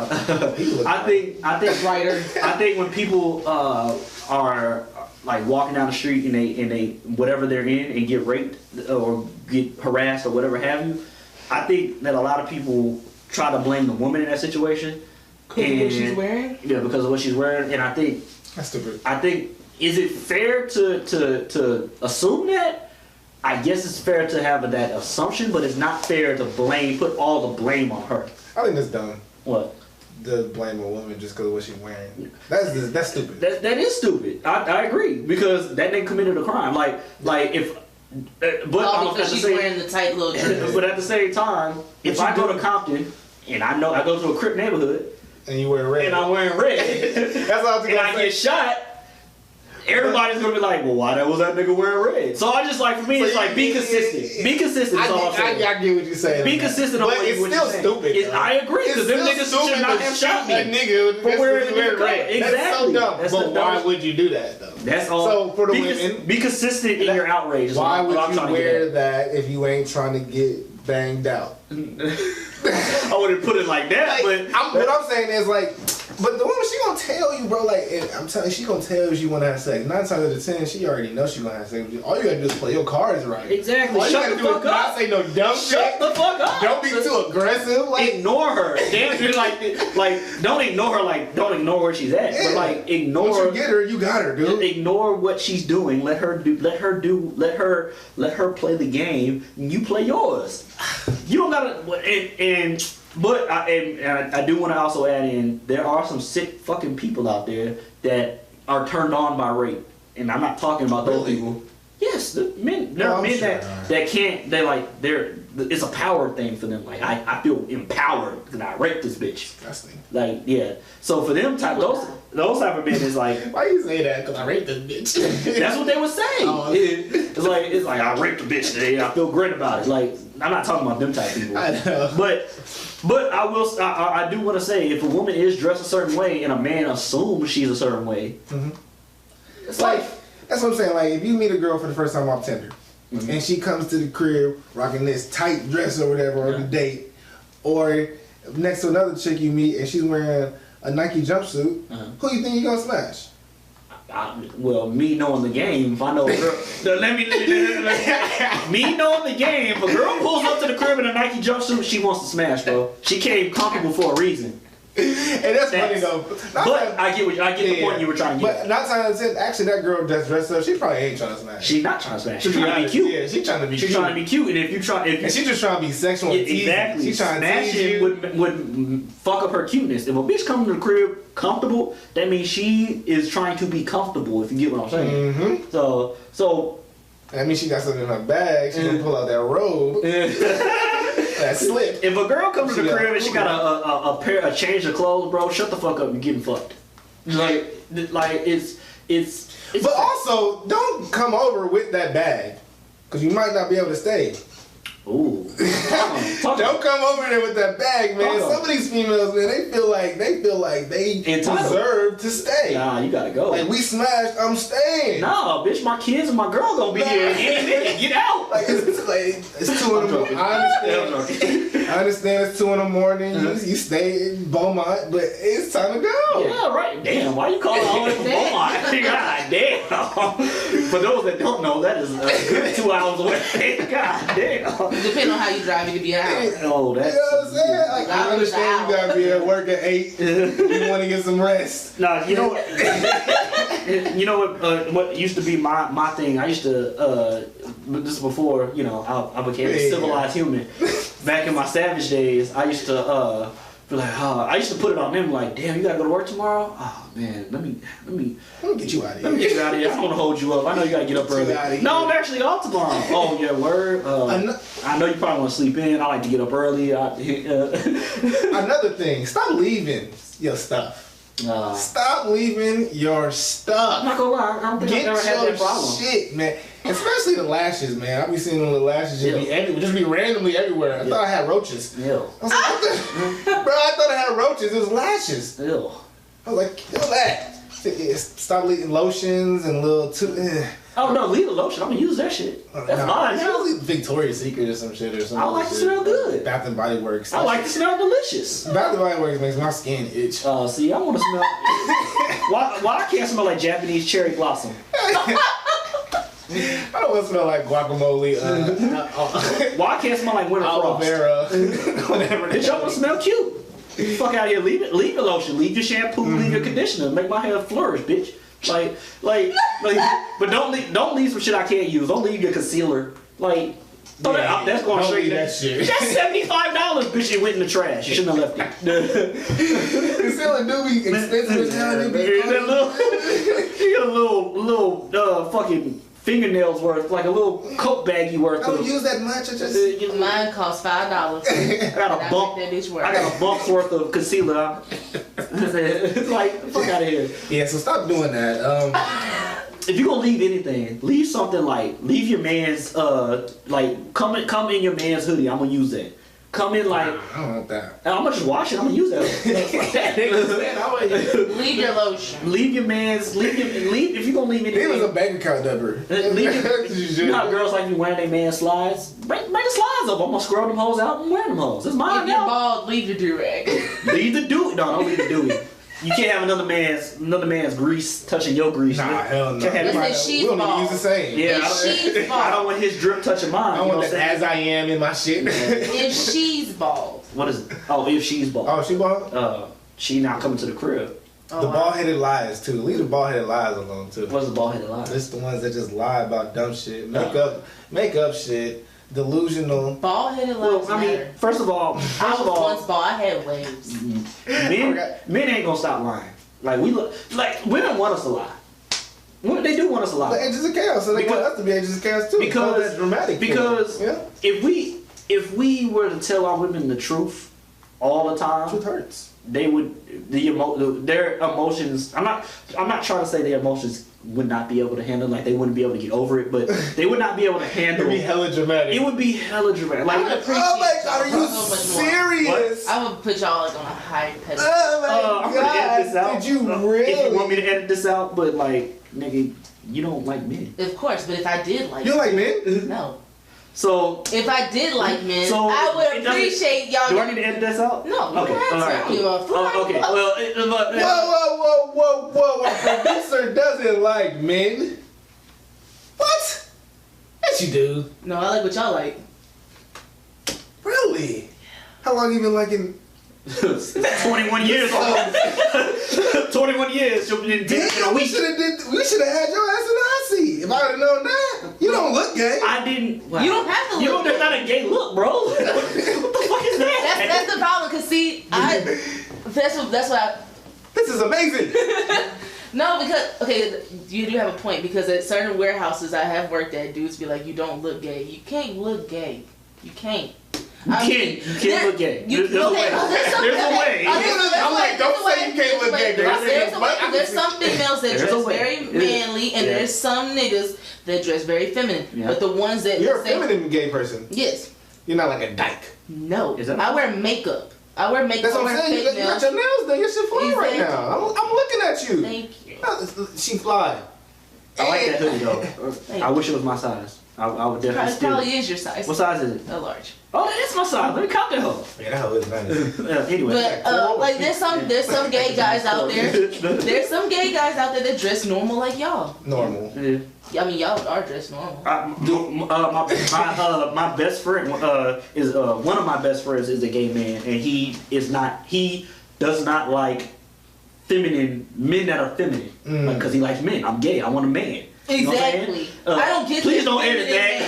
brighter. I think when people are like walking down the street and they whatever they're in and get raped or get harassed or whatever have you, I think that a lot of people try to blame the woman in that situation. Because of what she's wearing? Yeah, because of what she's wearing. And I think that's stupid. I think, is it fair to assume that? I guess it's fair to have that assumption, but it's not fair to put all the blame on her. I think that's dumb. What? To blame a woman just because of what she's wearing. That's stupid. That is stupid. I agree, because that nigga committed a crime. Like if. Because she's wearing the tight little dress. But at the same time, if I go to Compton and I know I go to a Crip neighborhood. And you wear red. And I'm wearing red. That's all I was and I get shot. Everybody's gonna be like, well, why was that nigga wearing red? So I just for me, it's like, be consistent. Be consistent. I get what you're saying. Be consistent. But it's still stupid. I agree, because them niggas should not have shot me. That nigga for wearing red. Exactly. That's so dumb. But why would you do that though? That's all. So for the women, be consistent in your outrage. Why would you wear that if you ain't trying to get banged out? I wouldn't put it like that, but what I'm saying is But the woman, she gonna tell you, bro. Like, I'm telling you, she gonna tell you she wanna have sex. 9 times out of 10, she already knows she gonna have sex with you. All you gotta do is play your cards right. Exactly. All Shut you the gotta do fuck is up. not say no dumb shit. Shut the fuck up. Don't be too aggressive. Like, ignore her. Damn, you're like, don't ignore her. Like, don't ignore where she's at. Yeah. But like, ignore. Once you get her, you got her, dude. Ignore what she's doing. Let her play the game. And you play yours. You don't gotta. But I do want to also add in, there are some sick fucking people out there that are turned on by rape, and I'm not talking about those people. Yes, there are men that can't. It's a power thing for them. Like I feel empowered because I raped this bitch. Disgusting. Like yeah. So for them those type of men is like. Why you say that? Because I raped this bitch. That's what they would say. Oh, it's like I raped a bitch today. I feel great about it. Like I'm not talking about them type of people. I know. But I do want to say, if a woman is dressed a certain way and a man assumes she's a certain way, it's like that's what I'm saying. Like if you meet a girl for the first time off Tinder, and she comes to the crib rocking this tight dress or whatever on the date, or next to another chick you meet and she's wearing a Nike jumpsuit, who you think you gonna smash? Well, me knowing the game, if I know a girl, me knowing the game, if a girl pulls up to the crib in a Nike jumpsuit, she wants to smash, bro. She came comfortable for a reason. And that's funny though. But I get the point you were trying to get. But 9 times out of 10, actually that girl that's dressed up, she probably ain't trying to smash. She's not trying to smash. She's trying to be cute. Yeah, she's trying to be cute. She's trying to be cute, and and she's just trying to be sexual. And exactly. She's trying to tease smashing you. would fuck up her cuteness. If a bitch comes to the crib comfortable, that means she is trying to be comfortable. If you get what I'm saying. Mm-hmm. So that means she got something in her bag. She gonna pull out that robe. That slip. If a girl comes to the crib and she got a change of clothes, bro, shut the fuck up. You're getting fucked. Like it's. But also, don't come over with that bag, cause you might not be able to stay. Ooh. Don't come over there with that bag, man. Some of these females, man, they feel like they deserve to stay. Nah, you gotta go. Like we smashed, I'm staying. Nah, bitch, my kids and my girl gonna be here any minute. Get out. Like it's 2 in the morning. I understand it's 2 in the morning. You stay in Beaumont, but it's time to go. Yeah, right. Damn, why you calling all the way from Beaumont? God damn. For those that don't know, that is a good 2 hours away. God damn. Depending on how you drive, it could be an hour. Oh, that's. You know what I'm saying? Like, I understand you gotta be at work at 8. You want to get some rest. Nah, you know what? You know what used to be my thing. I used to this is before I became a civilized human. Back in my savage days, I used to be like, I used to put it on them like, damn, you gotta go to work tomorrow. Oh man, let me get you out of here. Let me get you out of here. I don't want to hold you up. I know you gotta get up early. No, I'm actually off tomorrow. Oh yeah, word. I know you probably want to sleep in. I like to get up early. Another thing, stop leaving your stuff. Stop leaving your stuff. I'm not gonna lie, I don't think I've ever had that problem. Shit, man. Especially the lashes, man. I be seeing them little lashes just be randomly everywhere. I thought I had roaches. Ew. I was like, bro, I thought I had roaches. It was lashes. Ew. I was like, kill that. Stop leaving lotions and little Oh no, leave the lotion. I'm gonna use that shit. That's mine. Usually Victoria's Secret or some shit or something. I like to smell good. Bath and Body Works. I like to smell delicious. Bath and Body Works makes my skin itch. See, I want to smell. Why I can't smell like Japanese cherry blossom? I don't want to smell like guacamole. Why I can't smell like winter aloe frost? vera. Whatever. Bitch, I want to smell cute. Fuck out here. Leave your lotion. Leave your shampoo. Leave your conditioner. Make my hair flourish, bitch. Like, but don't leave some shit I can't use. Don't leave your concealer. Like, that's going straight. That shit. That's $75, bitch. It went in the trash. You shouldn't have left it. Concealer do be expensive as hell. You get a little fucking fingernails worth, like a little coat baggie worth. I don't use that much. I just mine costs $5. I got a bump. I got a bump's worth of concealer. It's like, fuck out of here. Yeah, so stop doing that. If you're gonna leave anything, leave something like, leave your man's like come in your man's hoodie. I'm gonna use that. Come in like, I don't want that. I'm gonna just wash it. I'm gonna use that. Leave your lotion. Leave your man's. Leave if you're gonna leave anything. It was a bank account number. You know how girls like you wearing their man's slides? Bring the slides up. I'm gonna scrub them hoes out and wear them hoes. It's mine If now. you're bald, leave the do-rag. Leave the do. No, don't leave the do. You can't have another man's grease touching your grease. Nah, hell no. We don't even use the same. Yeah, I don't want his drip touching mine. I want that as I am in my shit. If she's bald. What is it? Oh, if she's bald. Oh, she bald? She not coming to the crib. The bald-headed liars too. Leave the bald-headed liars alone too. What's the bald-headed liars? It's the ones that just lie about dumb shit, make up shit, delusional. Bald-headed liars matter. First of all, I was once bald. I had waves. Men ain't gonna stop lying. Like women want us to lie. They do want us to lie. The Agents of Chaos, so they want us to be Agents of Chaos too. Because that's dramatic. If we were to tell our women the truth all the time, truth hurts. They would their emotions. I'm not trying to say their emotions would not be able to handle. Like they wouldn't be able to get over it, but they would not be able to handle. It'd be hella dramatic. It would be hella dramatic. Like, oh my god, are you serious? I would put y'all like on a high pedestal. Oh my god, I'm gonna edit this out. Did you really? If you want me to edit this out, but like, nigga, you don't like men. Of course, but if I did like, you like men? No. So if I did like men, I would appreciate y'all. Do I need to edit this out? No. Okay. All right. Okay. Whoa! A producer doesn't like men. What? Yes, you do. No, I like what y'all like. Really? How long you been liking? 21 years. 21 years. Damn, we should have had your ass in the hot seat. If I would have known that, you don't look gay. I didn't. Wow. You don't have to look. That's not a gay look, bro. What the fuck is that? That's the problem. Cause see, that's what I. This is amazing. No, because you do have a point. Because at certain warehouses I have worked at, dudes be like, "You don't look gay. You can't look gay. You can't." You can't look gay. There's a way. I'm like, don't say you can't look gay. There's some females that dress very manly, and there's some niggas that dress very feminine. Yeah. But the ones that you're a feminine gay person. Yes. You're not like a dyke. No. I wear makeup. That's what I'm saying. You got your nails done. Your shit fly right now. I'm looking at you. Thank you. She fly. I like that hoodie though. I wish it was my size. I would definitely. It probably is your size. What size is it? A large. Oh, that is my size. Let me count that hoe. Yeah, that hoe is nice. Anyway. But like there's some gay guys out there. There's some gay guys out there that dress normal like y'all. Normal. Yeah. I mean, y'all are dressed normal. My best friend is one of my best friends is a gay man, and he does not like feminine men that are feminine because he likes men. I'm gay. I want a man. Exactly. You know I don't get. Please don't edit that.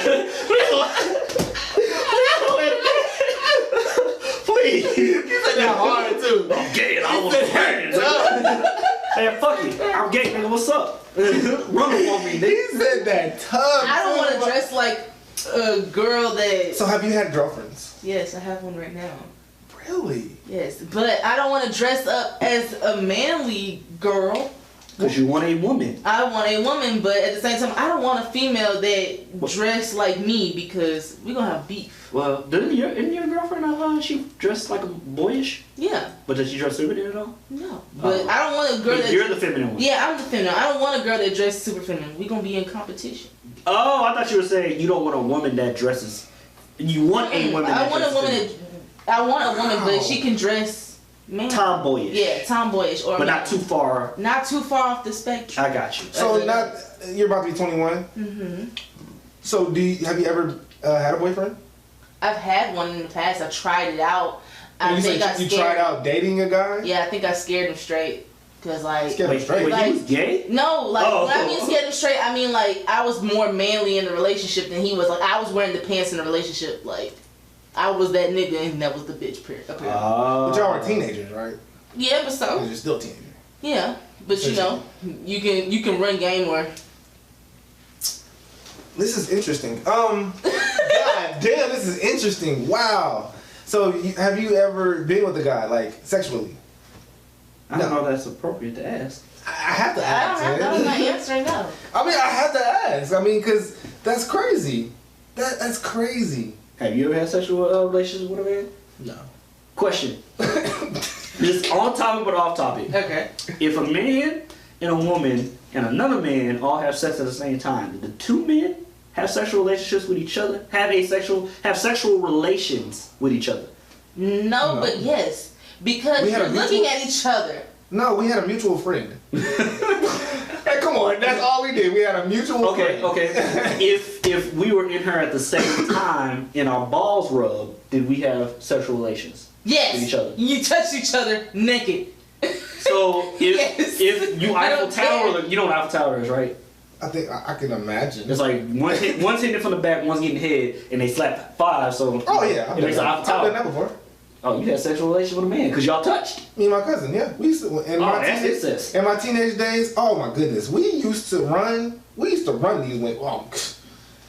Please. You said that hard too. I'm gay and I want a man. Hey, fuck it. I'm gay, nigga. What's up? Run up on me, nigga. He said that tough. I don't want to dress like a girl that. So have you had girlfriends? Yes, I have one right now. Really? Yes, but I don't want to dress up as a manly girl. Because you want a woman. I want a woman, but at the same time, I don't want a female that dress like me because we're going to have beef. Well, isn't your girlfriend, she dressed like a boyish? Yeah. But does she dress feminine at all? No. But I don't want a girl that... You're the feminine one. Yeah, I'm the feminine. I don't want a girl that dresses super feminine. We're going to be in competition. Oh, I thought you were saying you don't want a woman that dresses... You want a woman that dresses feminine. I want a woman, but she can dress... Man. Tomboyish. Yeah, tomboyish. But not too far. Not too far off the spectrum. I got you. So you're about to be 21? Mm-hmm. So have you ever had a boyfriend? I've had one in the past. I tried it out. You tried out dating a guy? Yeah, I think I scared him straight. Cause scared him straight? Wait, he was gay? No, when I mean scared him straight, I mean like I was more manly in the relationship than he was. Like I was wearing the pants in the relationship. Like I was that nigga and that was the bitch. Apparently. But y'all were teenagers, right? Yeah, but so. You're still teenagers. Yeah, but you know, you can run game or. This is interesting. God damn, this is interesting. Wow. So have you ever been with a guy like sexually? I don't know if that's appropriate to ask. I have to ask. I don't have to. I'm not answering no. I mean, I have to ask. I mean, because that's crazy. That's crazy. Have you ever had sexual relations with a man? No. Question. Just on topic but off topic. Okay. If a man and a woman and another man all have sex at the same time, did the two men have sexual relationships with each other? Have sexual relations with each other? No, but yes. Because you're looking at each other. No, we had a mutual friend. Hey, come on, that's all we did. We had a mutual friend. Okay. If we were in her at the same time and our balls rubbed, did we have sexual relations? Yes. With each other. You touched each other naked. So Yes. if you I Eiffel don't Tower, care. you know what Eiffel Tower is, right? I think I can imagine. It's like one's hitting it from the back, one's getting head, and they slap 5. So Oh yeah, it makes an Eiffel I've Tower. done that before. Oh, you had sexual relations with a man because y'all touched. Me and my cousin, yeah. We used to That's incest. in my teenage days, oh my goodness. We used to run these women. Oh,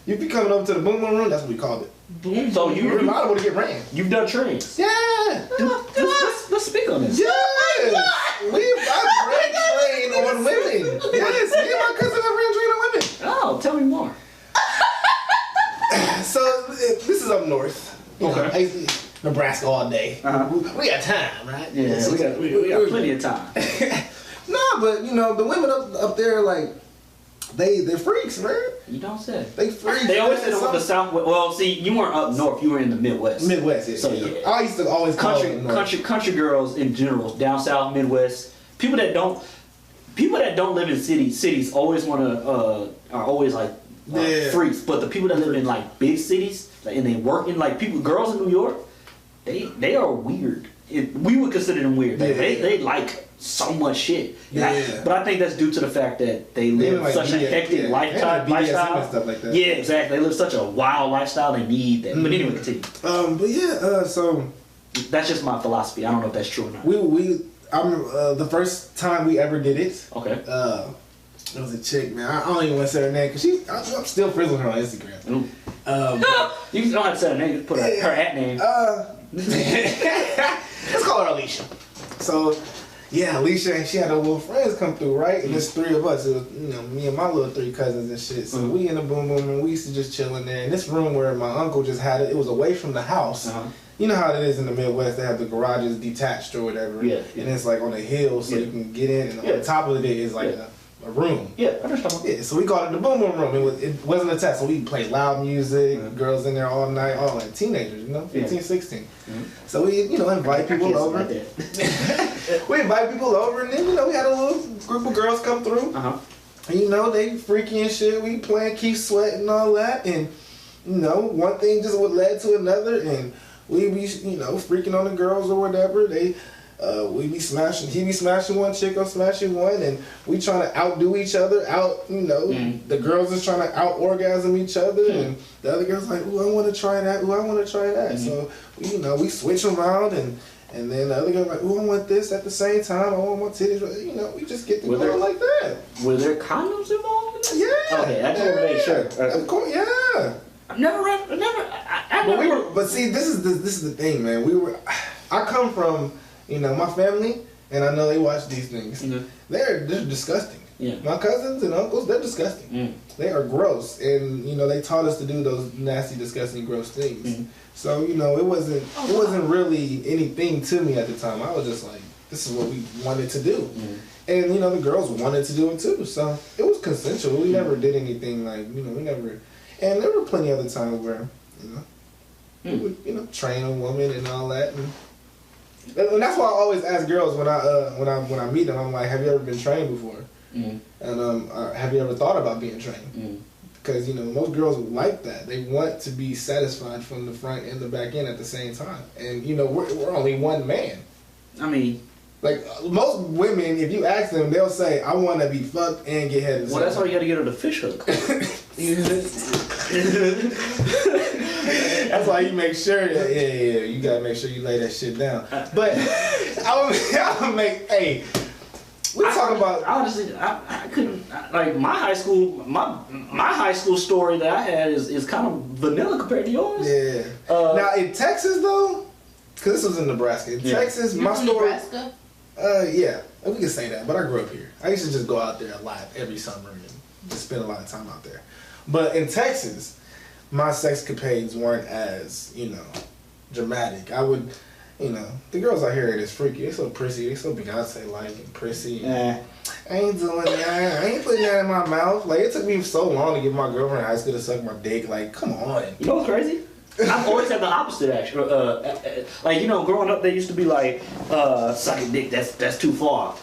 you be coming over to the boom boom room, that's what we called it. Boom. So We were liable to get ran. you've done trains. Yeah. Let's speak on this. Yes. I've ran train on women. Yes, me and my cousin have ran train on women. Oh, tell me more. So this is up north. You know, Okay. I used to- Nebraska all day. Uh-huh. We got time, right? Yeah, So we got plenty of time. No, but you know the women up there, like they're freaks, man. You don't say. They freaks. They always said man. it was the Southwest. Well, see, you weren't up north. You were in the Midwest. Midwest. Yeah, So, yeah. yeah. I used to always call it north. country girls in general, down south, Midwest. People that don't live in cities always are always like Yeah. freaks. But the people that live in like big cities, like, and they work in like girls in New York, they are weird. We would consider them weird. Like, Yeah. they like so much shit. Yeah. But I think that's due to the fact that they live like such a hectic BDSM lifestyle. and stuff like that. Yeah, exactly. They live such a wild lifestyle. They need that. But anyway, continue. But yeah, so That's just my philosophy. I don't know if that's true or not. the first time we ever did it. Okay. It was a chick, man. I don't even want to say her name because I'm still friends with her on Instagram. Ooh. You don't have to say her name. Just put her at name. Let's call her Alicia. So, yeah, Alicia, and she had her little friends come through, right? And there's 3 of us. It was, me and my little 3 cousins and shit. So we in the boom boom room. We used to just chill in there. In this room where my uncle just had it, it was away from the house. Uh-huh. You know how it is in the Midwest. They have the garages detached or whatever. Yeah. And it's like on a hill, so you can get in. And on top of it is like a room. Yeah, I understand. Yeah, so we called it the boom boom room. It wasn't a test, so we played loud music, girls in there all night, all like teenagers, 15, 16. Mm-hmm. So we, invite people over. We invite people over, and then, we had a little group of girls come through. Uh-huh. And, they freaky and shit. We playing Keith Sweat and all that. And, one thing just would led to another. And we be, freaking on the girls or whatever. We be smashing, he be smashing one, chick or smashing one, and we trying to outdo each other, the girls is trying to out-orgasm each other, and the other girl's like, ooh, I want to try that, ooh, I want to try that. So, we switch around, and then the other girl's like, ooh, I want this at the same time, I want my titties, we just get to going like that. Were there condoms involved in this? Yeah. Okay, I just want to make sure. Of course, yeah. I've never read, But see, this is the thing, man. I come from, my family, and I know they watch these things. Mm-hmm. They're disgusting. Yeah. My cousins and uncles, they're disgusting. Mm. They are gross, and they taught us to do those nasty, disgusting, gross things. Mm. So it wasn't really anything to me at the time. I was just like, this is what we wanted to do, and the girls wanted to do it too. So it was consensual. We never did anything like we never. And there were plenty of other times where we would train a woman and all that. And that's why I always ask girls when I meet them, I'm like, have you ever been trained before? And have you ever thought about being trained? Because most girls like that. They want to be satisfied from the front and the back end at the same time. And we're only one man. I mean, like most women, if you ask them, they'll say, I want to be fucked and get head. Well, that's why you got to get her the fish hook. That's why you make sure that you gotta make sure you lay that shit down. But I would make we're talking about honestly, I couldn't like my high school story that I had is kind of vanilla compared to yours. Yeah. Now in Texas though, because this was in Nebraska. In Texas, my story. Nebraska? Yeah, we can say that. But I grew up here. I used to just go out there a lot every summer and just spend a lot of time out there. But in Texas, my sexcapades weren't as, dramatic. I would, the girls out here are just freaky. They so prissy. They so Beyonce-like and prissy. And I ain't doing that. I ain't putting that in my mouth. Like, it took me so long to get my girlfriend in high school to suck my dick. Like, come on. You know what's crazy? I've always had the opposite, actually. Growing up, they used to be like, sucking dick, that's too far.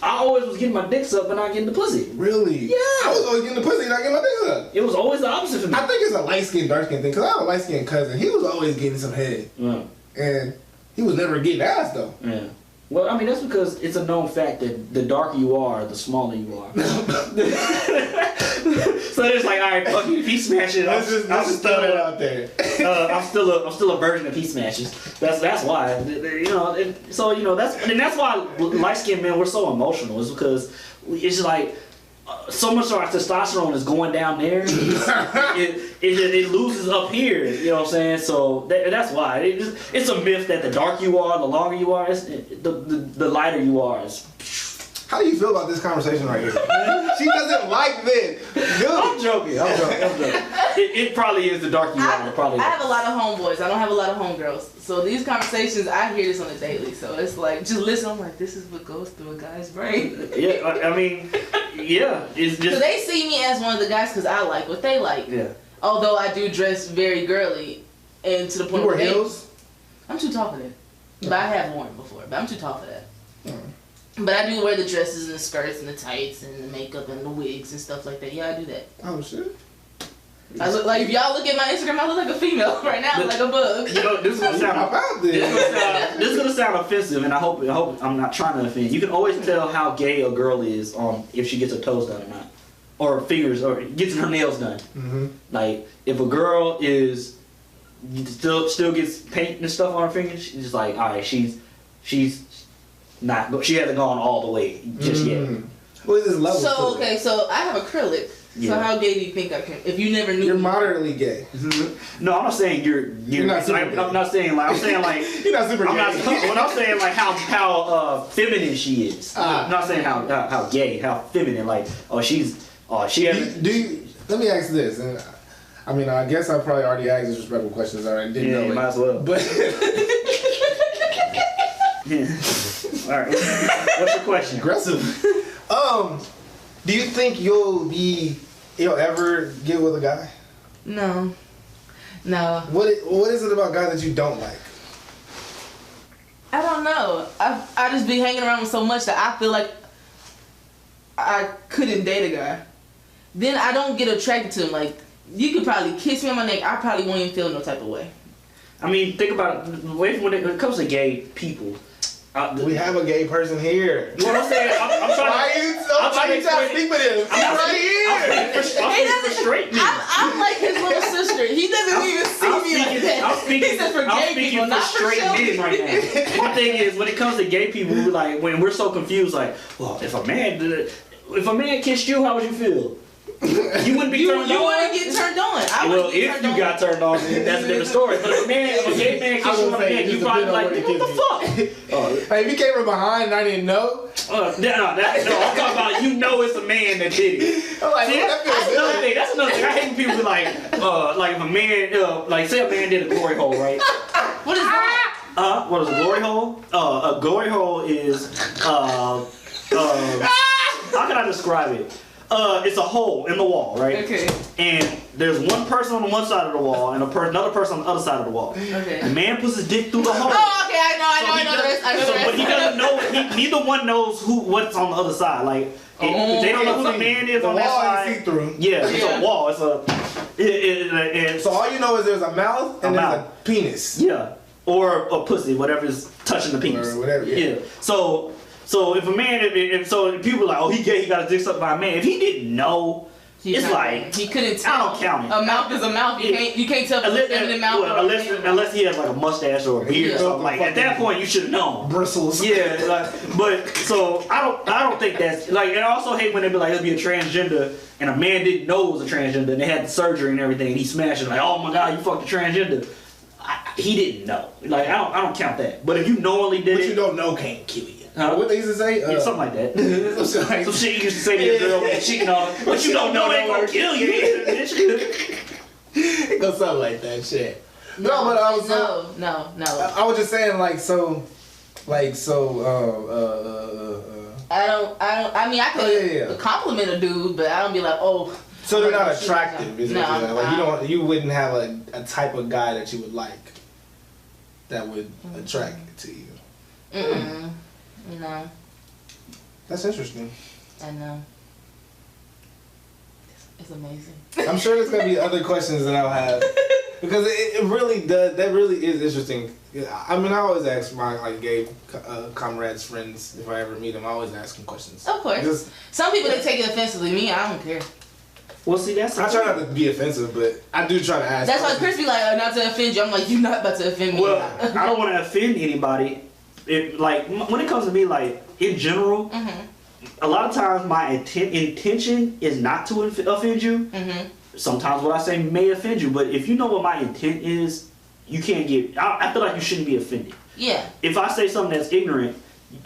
I always was getting my dick sucked but not getting the pussy. Really? Yeah. I was always getting the pussy and not getting my dick sucked. It was always the opposite for me. I think it's a light skin, dark skin thing. Cause I have a light skinned cousin. He was always getting some head, and he was never getting ass though. Yeah. Well, I mean, that's because it's a known fact that the darker you are, the smaller you are. So it's like, all right, fuck you, if he smashes, Let's just throw that out there. I'm still a virgin of he smashes. That's why, you know. So you know that's why light skinned men, we're so emotional. Is because it's like so much of our testosterone is going down there. It loses up here. You know what I'm saying? So that's why it's a myth that the darker you are, the longer you are, the lighter you are. How do you feel about this conversation right here? She doesn't like this. I'm joking. It probably is the darker you are. I have a lot of homeboys. I don't have a lot of homegirls. So these conversations, I hear this on a daily. So it's like, just listen. I'm like, this is what goes through a guy's brain. Yeah, I mean, yeah. It's just. So they see me as one of the guys because I like what they like. Yeah. Although I do dress very girly, and to the point where heels. I'm too tall for that. But I have worn before. But I'm too tall for that. Mm. But I do wear the dresses and the skirts and the tights and the makeup and the wigs and stuff like that. Yeah, I do that. Oh shit. I look like, if y'all look at my Instagram, I look like a female right now. I look like a bug. You know, this is gonna sound this is gonna sound offensive, and I hope I'm not trying to offend. You can always tell how gay a girl is if she gets her toes done or not, or fingers, or gets her nails done. Mm-hmm. Like if a girl is still gets paint and stuff on her fingers, she's just like, all right, she's not. She hasn't gone all the way just yet. What is this level? So okay, so I have acrylic. Yeah. So how gay do you think I can? If you never knew, You're moderately gay. No, I'm not saying you're not super like, gay. I'm not saying like, I'm saying like You're not super gay. when I'm saying like how feminine she is. I'm not saying how gay, how feminine. Like she has. Do you, let me ask this, and I mean I guess I probably already asked disrespectful questions already. Didn't know you it. might as well. But All right. What's your question? aggressive. Do you think you'll ever get with a guy? no. What is it about guys that you don't like? I don't know. I just be hanging around with so much that I feel like I couldn't date a guy. Then I don't get attracted to him. Like, you could probably kiss me on my neck, I probably won't even feel no type of way. I mean, think about it. When it comes to gay people. We have a gay person here. You know what I'm saying? I'm trying Why are you trying to speak with him? He's right here. I'm speaking for straight men. I'm like his little sister. He doesn't even see me like that. I'm speaking, He said for I'm gay speaking people, for not for straight children. men right now. My thing is, when it comes to gay people, we like when we're so confused, like, well, if a man kissed you, how would you feel? You wouldn't be turned on. You wouldn't get turned on. Well, if you got turned on, then that's a different story. But if a gay man kissed you on the neck, you probably like, what the fuck? Hey, if you came from behind and I didn't know. No, I'm talking about it's a man that did it. I'm like, See, that feels that's another good. thing. That's another thing. I hate when people be like if a man, like say a man did a glory hole, right? What is that? What is a glory hole? A glory hole is how can I describe it? It's a hole in the wall, right? Okay. And there's one person on the one side of the wall and another person on the other side of the wall. Okay. The man puts his dick through the hole. Oh, okay. I know the rest. But he doesn't know. Neither one knows what's on the other side. Like they don't know who the man is on that side. The wall is see-through. Yeah, it's a wall. It's So all you know is there's a mouth and there's a penis. Yeah, or a pussy, whatever's touching the penis. Or whatever. Yeah. So if a man, if people are like, oh, he gay, he got his dick sucked by a man. If he didn't know, it's like he couldn't tell. I don't count it. A mouth is a mouth. You can't tell if it's a feminine mouth. Unless he has like a mustache or a beard or something. Like at that point, you should have known. Bristles. Yeah, but so I don't think that's like. And I also hate when they be like, it'll be a transgender, and a man didn't know it was a transgender, and they had the surgery and everything, and he smashed it like, oh my god, you fucked a transgender. He didn't know. Like I don't count that. But if you knowingly did What it, you don't know can't kill you. Huh? What they used to say? Yeah, something like that. Some shit you used to say to your girl when you're cheating on her. But you don't know they gonna kill you. It goes something like that shit. No, but I was no. I was just saying I mean, I could compliment a dude, but I don't be like, oh. So they're not attractive, is no, what you're like you wouldn't have a type of guy that you would like that would attract to you. No. That's interesting. I know. It's amazing. I'm sure there's gonna be other questions that I'll have because it really does. That really is interesting. I mean, I always ask my like gay comrades, friends, if I ever meet them. I always ask them questions. Of course. Because some people they take it offensively. Me, I don't care. Well, see, that's. I try not to be offensive, but I do try to ask. That's why Chris be like, not to offend you. I'm like, you're not about to offend me. Well, I don't want to offend anybody. Like when it comes to me, like in general. Mm-hmm. A lot of times my intention is not to offend you. Mm-hmm. Sometimes what I say may offend you, but if you know what my intent is, you can't get. I feel like you shouldn't be offended. Yeah. If I say something that's ignorant,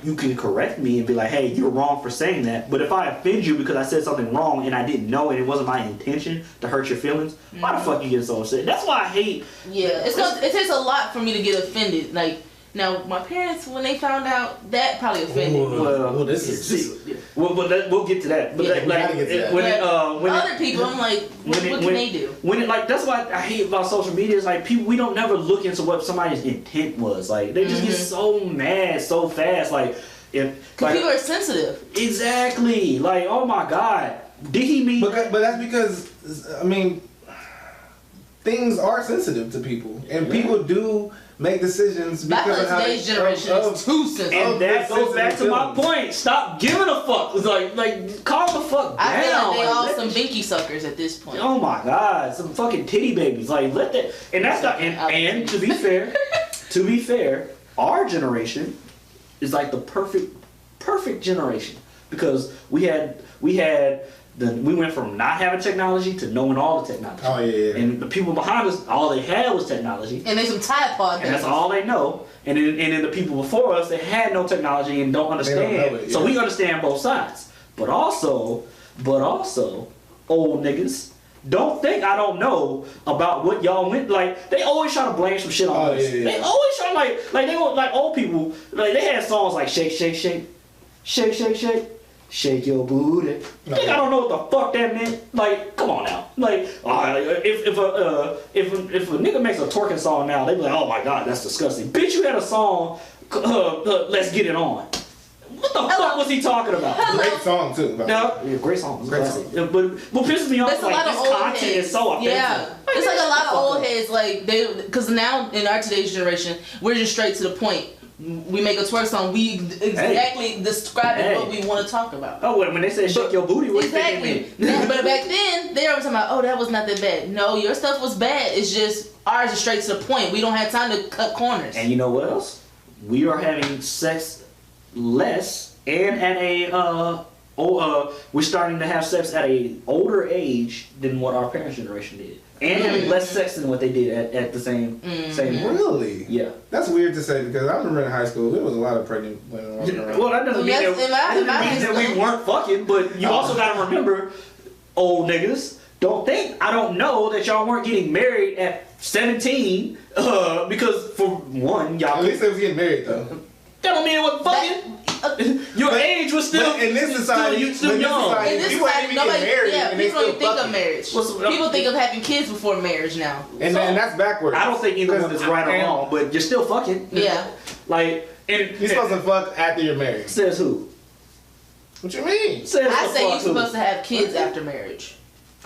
you can correct me and be like, "Hey, you're wrong for saying that." But if I offend you because I said something wrong and I didn't know and it wasn't my intention to hurt your feelings, why the fuck you get so upset? That's why I hate. Yeah, it takes a lot for me to get offended. Like. Now, my parents, when they found out, that probably offended me. Well, we'll get to that. But when other people, I'm like, what can they do? That's what I hate about social media is like people. We don't never look into what somebody's intent was. Like they just get so mad so fast. Like because people are sensitive. Exactly. Like oh my god, did he mean? But that's because I mean, things are sensitive to people, and people do. Make decisions because of how today's generation is too sensitive. And that goes back to my point. Stop giving a fuck. Like calm the fuck down. I feel like they all some binky suckers at this point. Oh my god, some fucking titty babies. Like let that. And that's not. And to be fair, our generation is like the perfect generation because we went from not having technology to knowing all the technology. Oh yeah. And the people behind us, all they had was technology. And they some Tide Pod. And that's all they know. And then the people before us, they had no technology and don't understand. They don't know it, yeah. So we understand both sides. But also, old niggas, don't think I don't know about what y'all went. Like they always try to blame some shit on us. Yeah. They always try like they want like old people. Like they had songs like shake, shake, shake, shake, shake, shake. Shake your booty. No. Think I don't know what the fuck that meant? Like, come on now. Like, if a nigga makes a twerking song now, they be like, oh my god, that's disgusting. Bitch, you had a song, Let's Get It On. What the fuck was he talking about? Great song too. No, yeah, great song. Great song. But what pisses me off is like this content is so offensive. Yeah, it's like a lot of old heads. Like because now in our today's generation, we're just straight to the point. We make a twerk song. We exactly describe what we want to talk about. Oh, when they say shake your booty, what exactly. But back then, they were talking about, oh, that was not that bad. No, your stuff was bad. It's just ours is straight to the point. We don't have time to cut corners. And you know what else? We are having sex less, and at we're starting to have sex at a older age than what our parents' generation did. And having less sex than what they did at the same Really? Yeah. That's weird to say because I remember in high school there was a lot of pregnant women walking around. Well, that doesn't mean that we weren't fucking, but you also gotta remember, old niggas, don't think I don't know that y'all weren't getting married at 17 because for one, y'all at least they was getting married though. That don't mean it wasn't fucking. Your age was still in this society. Still young. In this people society, nobody get married. Yeah, And people don't think fucking. of marriage. People think of having kids before marriage now. And that's backwards. I don't think either one is right or wrong, but you're still fucking. Yeah. Like, you're supposed to fuck after you're married. Says who? What you mean? I say you're supposed to have kids after marriage.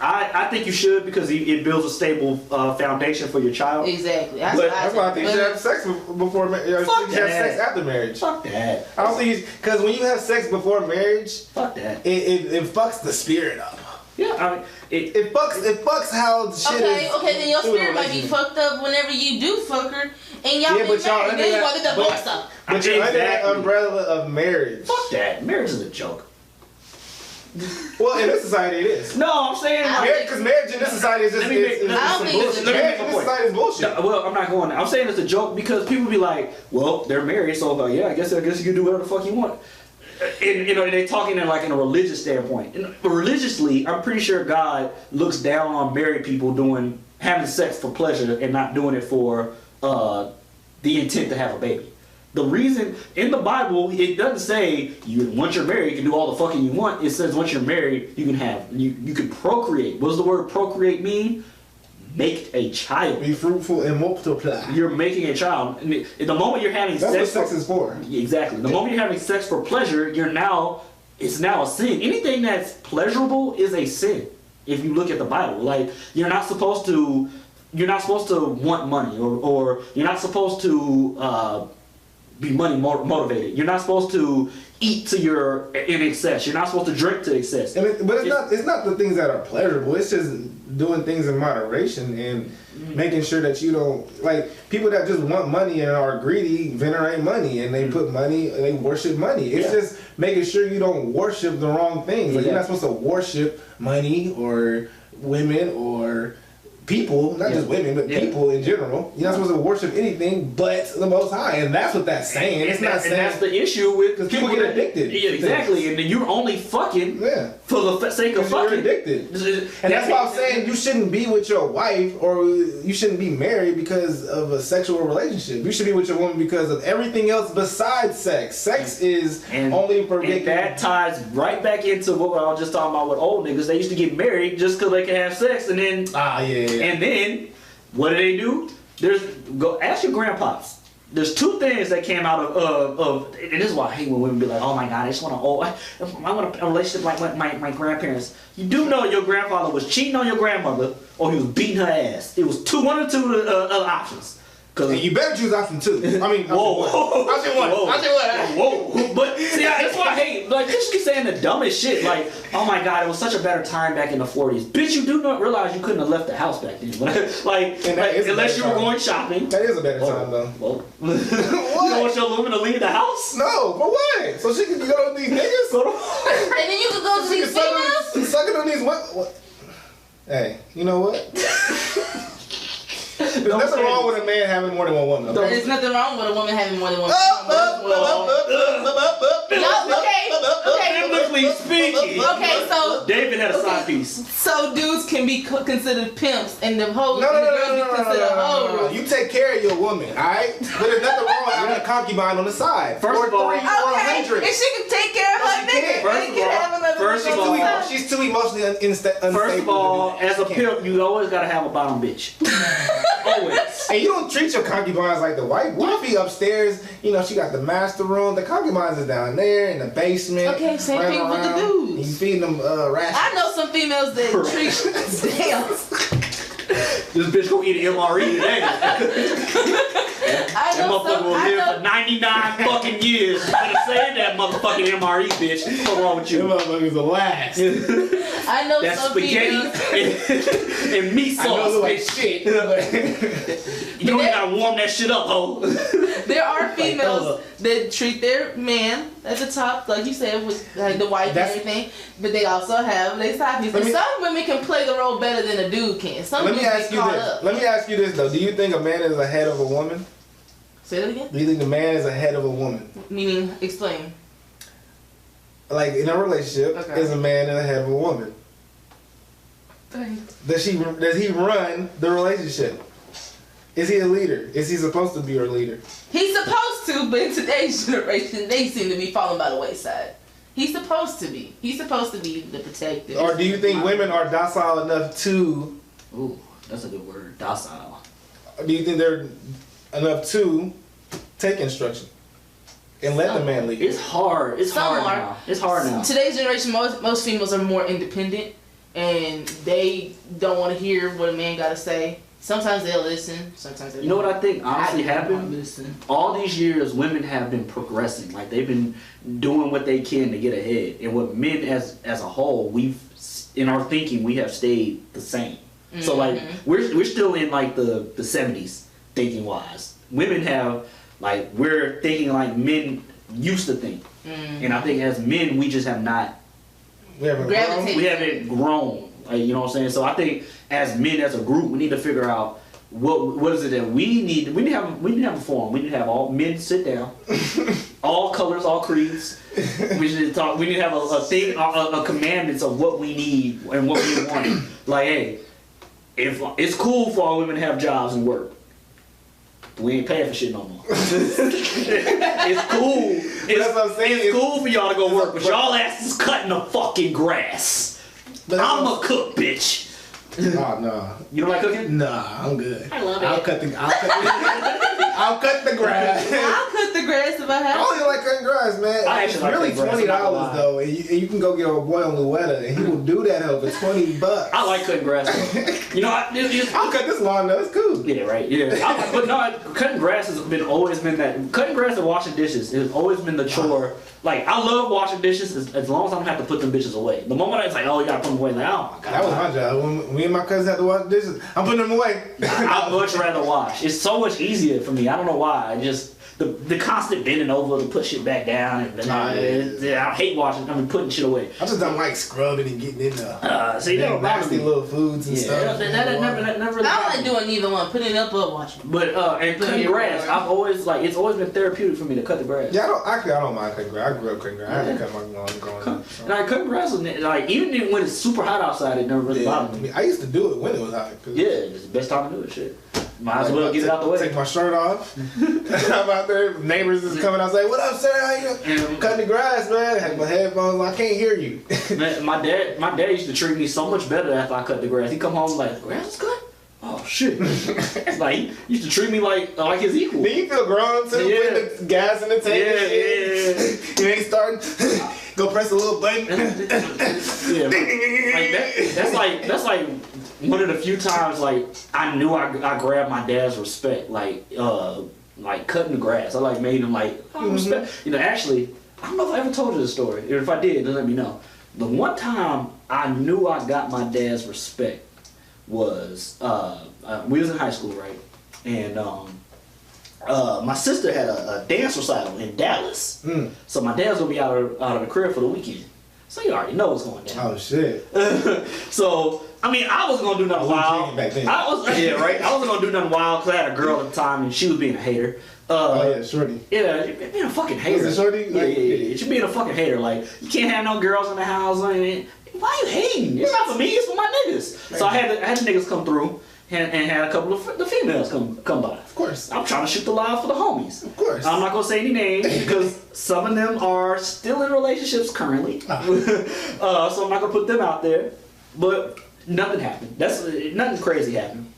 I think you should because it builds a stable foundation for your child. Exactly. That's why I think you should have sex before marriage. You should have sex after marriage. Fuck that. I don't think because when you have sex before marriage, fuck that. It fucks the spirit up. Yeah, I mean it fucks how the shit is. Okay, then your spirit might be fucked up whenever you do fuck her and y'all but y'all then you want to divorce her. But you're under that umbrella of marriage. Fuck that. Marriage is a joke. Well, in this society it is. No, I'm saying because marriage in this society is just bullshit. Marriage in this society is bullshit. No, well, I'm not going there. I'm saying it's a joke because people be like, well, they're married, so yeah, I guess you can do whatever the fuck you want. And they're talking in a religious standpoint. And religiously, I'm pretty sure God looks down on married people having sex for pleasure and not doing it for the intent to have a baby. The reason in the Bible it doesn't say once you're married you can do all the fucking you want. It says once you're married you can procreate. What does the word procreate mean? Make a child. Be fruitful and multiply. You're making a child. And the moment you're having that's what sex is for. Exactly. The moment you're having sex for pleasure, you're now it's now a sin. Anything that's pleasurable is a sin. If you look at the Bible, like you're not supposed to want money, or you're not supposed to be money motivated. You're not supposed to eat to your in excess. You're not supposed to drink to excess. But it's not the things that are pleasurable. It's just doing things in moderation and making sure that you don't, like, people that just want money and are greedy venerate money, and they put money, they worship money. It's just making sure you don't worship the wrong things. Like, you're not supposed to worship money or women or people, not just women, but people in general. You're not supposed to worship anything but the Most High, and that's what that's saying. It's not saying. And that's the issue with because people get addicted. Yeah, exactly. And then you're only fucking for the sake of fucking. You're addicted. And that's why I'm saying you shouldn't be with your wife, or you shouldn't be married because of a sexual relationship. You should be with your woman because of everything else besides sex. Sex is only for making. And that ties right back into what I was just talking about with old niggas. They used to get married just because they could have sex, and then and then, what do? Go ask your grandpops. There's two things that came out of and this is why I hate when women be like, oh my god, I just want I want a relationship like my grandparents. You do know your grandfather was cheating on your grandmother, or he was beating her ass. It was one or two other options. And you better choose option 2. I mean, option one. Whoa. But see, that's why I hate. Like, just keep saying the dumbest shit. Like, oh my god, it was such a better time back in the 40s. Bitch, you do not realize you couldn't have left the house back then. like unless you were going shopping. That is a better time, though. You don't want your woman to leave the house? No, for what? So she can go to these niggas? And then you can go to these females? Sucking on these what? Hey, you know what? There's nothing wrong with a man having more than one woman. Okay? There's nothing wrong with a woman having more than one woman. Biblically speaking. Okay, so David had a side piece. So dudes can be considered pimps, and the hoes No. You take care of your woman, alright? But there's nothing wrong with having a concubine on the side. First of all, and she can take care of her nigga. First of all, she's too emotionally unstable. First of all, as a pimp, you always gotta have a bottom bitch. Always. And you don't treat your concubines like the wife. Wifey upstairs, you know, she got the master room. The concubines is down there in the basement. Okay, same thing with the dudes. And you feeding them rations. I know some females that treat damn. This bitch gonna eat an MRE today. That motherfucker will live for 99 fucking years. You better say that motherfucking MRE, bitch. What's wrong with you? That motherfucker's the last. I know that's some spaghetti females. and meat sauce. I know like bitch. shit. You don't even gotta warm that shit up, ho. There are females that treat their man at the top, like you said, with like the wife and everything, but they also have their side piece. Some women can play the role better than a dude can. Let me ask you this though. Do you think a man is ahead of a woman? Say that again? Do you think a man is ahead of a woman? Meaning, explain. Like in a relationship, is a man ahead of a woman? Does he run the relationship? Is he a leader? Is he supposed to be a leader? He's supposed to, but in today's generation, they seem to be falling by the wayside. He's supposed to be. He's supposed to be the protector. Or do you think women are docile enough to... Ooh, that's a good word. Docile. Do you think they're enough to take instruction and let the man lead? It's hard. It's hard now. It's hard now. Today's generation, most females are more independent, and they don't want to hear what a man got to say. Sometimes they'll listen. Sometimes they don't. You know what I think honestly happened? All these years, women have been progressing. Like they've been doing what they can to get ahead. And what men as a whole, in our thinking, we have stayed the same. Mm-hmm. So like we're still in like the 70s thinking wise. Women have like we're thinking like men used to think. Mm-hmm. And I think as men, we just have not. We haven't grown. Like, you know what I'm saying? So I think as men, as a group, we need to figure out what is it that we need. We need to have a forum. We need to have all men sit down, all colors, all creeds. We need to talk. We need to have a thing, a commandments of what we need and what we want. Like, hey, if it's cool for all women to have jobs and work, we ain't paying for shit no more. It's cool. That's what I'm saying. It's cool for y'all to go work, but y'all asses cutting the fucking grass. I'm a cook, bitch. Oh no. You don't like cooking? Nah, I'm good. I love it. I'll cut the grass. I'll cut the grass if I I have. don't even like cutting grass, man. I It's actually like really cutting grass, I'm not gonna lie. $20 though, and you can go get a boy on Luetta, and he will do that hell for $20. I like cutting grass. Though. You know, I'll cut this lawn though. It's cool. yeah, right. Yeah, but no, cutting grass has always been that. Cutting grass and washing dishes has always been the chore. Like I love washing dishes as long as I don't have to put them bitches away. The moment it's like, oh, you gotta put them away, like, oh my god. That was my job. When me and my cousin had to wash dishes, I'm putting them away. I'd much rather wash. It's so much easier for me. I don't know why. I just the constant bending over to put shit back down. And I hate washing. I mean, putting shit away. I just don't like scrubbing and getting in there. See, that nasty little foods and stuff. That never. I don't like doing neither one. Putting it up or watching. But and cutting grass, I've always it's always been therapeutic for me to cut the grass. Yeah, I don't mind cutting grass. I grew up cutting grass. I had to cut my lawn growing up. So. And cutting grass is like even when it's super hot outside, it never really bothered me. I used to do it when it was hot. Yeah, it's the best time to do it. Shit. Might as well get it out the way. Take my shirt off. I'm out there. Neighbors is coming out saying, "What up, sir? How you doing?" Cutting the grass, man. I had my headphones on. I can't hear you. Man, my dad used to treat me so much better after I cut the grass. He'd come home like, "Grass is cut." Oh shit! Like he used to treat me like his equal. Then you feel grown too. Yeah. Putting the gas in the tank. Yeah. You ain't starting. Go press a little button. Yeah, like that's like one of the few times like I knew I grabbed my dad's respect, like cutting the grass. I like made him like respect. You know, actually, I don't know if I ever told you this story. If I did, then let me know. The one time I knew I got my dad's respect was we was in high school, right? And my sister had a dance recital in Dallas. So my dad's gonna be out of the crib for the weekend. So you already know what's going down. Oh shit. So I mean, I wasn't gonna do nothing wild. Back then. I wasn't gonna do nothing wild because I had a girl at the time and she was being a hater. Oh yeah, shorty. Yeah, being a fucking hater. Was it shorty? Yeah. She being a fucking hater. Like you can't have no girls in the house. I mean, why you hating? It's not for me. It's for my niggas. So I had the niggas come through and had a couple of the females come by. Of course. I'm trying to shoot the live for the homies. Of course. I'm not gonna say any names because some of them are still in relationships currently. So I'm not gonna put them out there. But nothing happened. Nothing crazy happened.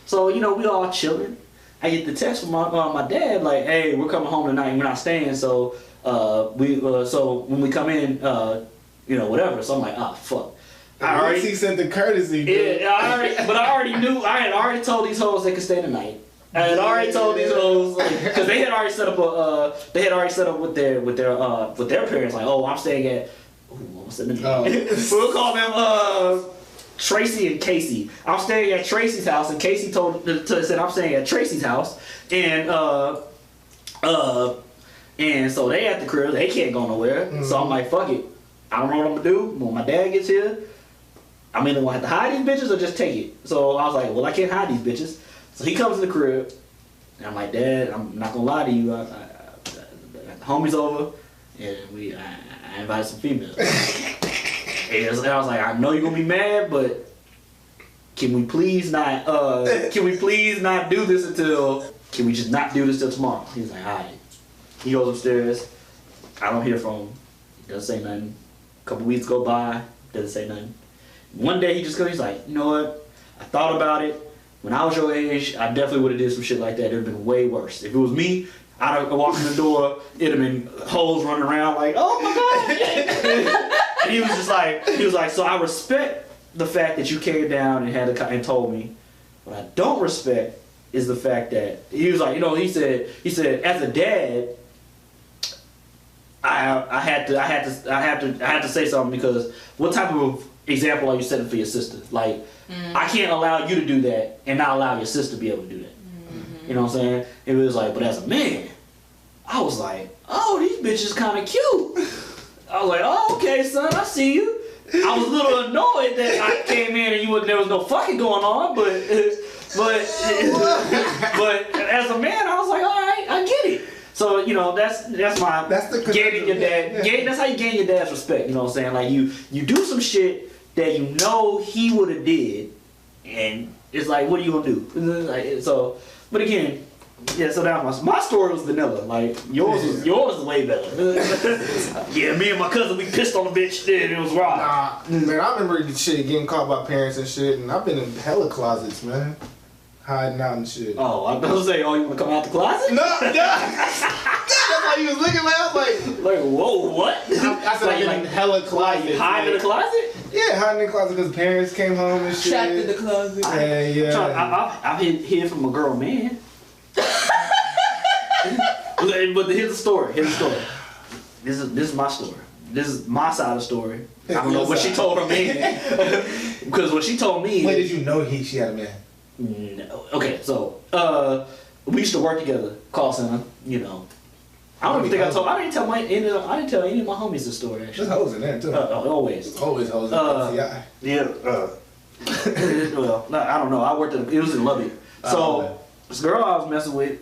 So we all chilling. I get the text from my dad like, "Hey, we're coming home tonight. We're not staying. So so when we come in, whatever." So I'm like, "Ah, fuck." He sent the courtesy. Dude. Yeah, I already knew. I had already told these hoes they could stay the night. I had already told these hoes because they had already set up with their parents. Like, oh, I'm staying at. What's the name? We'll call them Tracy and Casey. I'm staying at Tracy's house, and Casey said I'm staying at Tracy's house, and so they at the crib. They can't go nowhere. Mm-hmm. So I'm like, fuck it. I don't know what I'm gonna do. When my dad gets here, I'm either gonna have to hide these bitches or just take it. So I was like, well, I can't hide these bitches. So he comes in the crib, and I'm like, Dad, I'm not gonna lie to you. I the homie's over, and I invited some females. And I was like, I know you're gonna be mad, but can we please not do this until? Can we just not do this till tomorrow? He's like, all right. He goes upstairs. I don't hear from him. He doesn't say nothing. A couple weeks go by. Doesn't say nothing. One day he just goes. He's like, you know what? I thought about it. When I was your age, I definitely would have did some shit like that. It'd have been way worse. If it was me, I'd have walked in the door. It'd have been hoes running around like, oh my god. And he was like, so I respect the fact that you came down and told me. What I don't respect is the fact that he was like, he said as a dad, I had to say something because what type of example are you setting for your sister? Like, I can't allow you to do that and not allow your sister to be able to do that. Mm-hmm. You know what I'm saying? It was like, but as a man, I was like, oh, these bitches kind of cute. I was like, oh, okay, son, I see you. I was a little annoyed that I came in and there was no fucking going on, but as a man, I was like, all right, I get it. So that's the gaining your dad. Yeah. That's how you gain your dad's respect. You know what I'm saying? Like you do some shit that you know he would have did, and it's like, what are you gonna do? Like, so, but again, Yeah, so that was my story was vanilla. Like yours was way better. Yeah, me and my cousin we pissed on the bitch. Then it was wrong. Nah, man, I remember the shit getting caught by parents and shit, and I've been in hella closets, man, hiding out and shit. Oh, I was gonna say, oh, you wanna come out the closet? No, that's why he was looking like whoa, what? I said I've been in hella closets. Hide in the closet? Yeah, hiding in the closet because parents came home and shit. Trapped in the closet. Yeah. I've hid from a girl, man. But here's the story. This is my story. This is my side of the story. I don't know what she told her man. Because what she told me. When did you know she had a man? No. Okay, so we used to work together, call center. You know, I don't even think I didn't tell any of my homies this story actually. There's hoes in there too. Always. Always hoes in there. Yeah. Well, no, I don't know. I worked it was in Lubbock. So this girl I was messing with,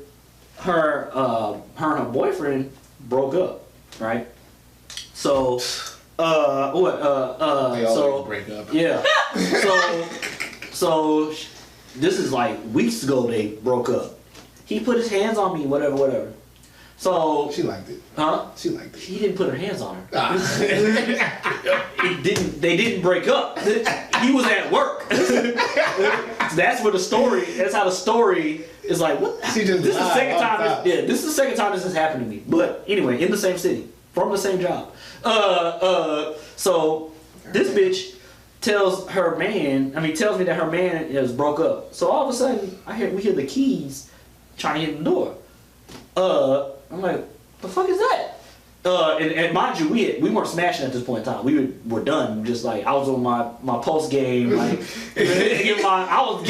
her and her boyfriend broke up, right? So they always break up. Yeah. So this is like weeks ago they broke up. He put his hands on me, whatever. So she liked it. Huh? She liked it. He didn't put her hands on her. They didn't break up. He was at work. That's where the story. That's how the story is like. What? She just this is the second time. This is the second time this has happened to me. But anyway, in the same city, from the same job. So this bitch tells me that her man is broke up. So all of a sudden, we hear the keys trying to hit the door. I'm like, the fuck is that? And mind you, we weren't smashing at this point in time. We were done. Just like I was on my post game, like I was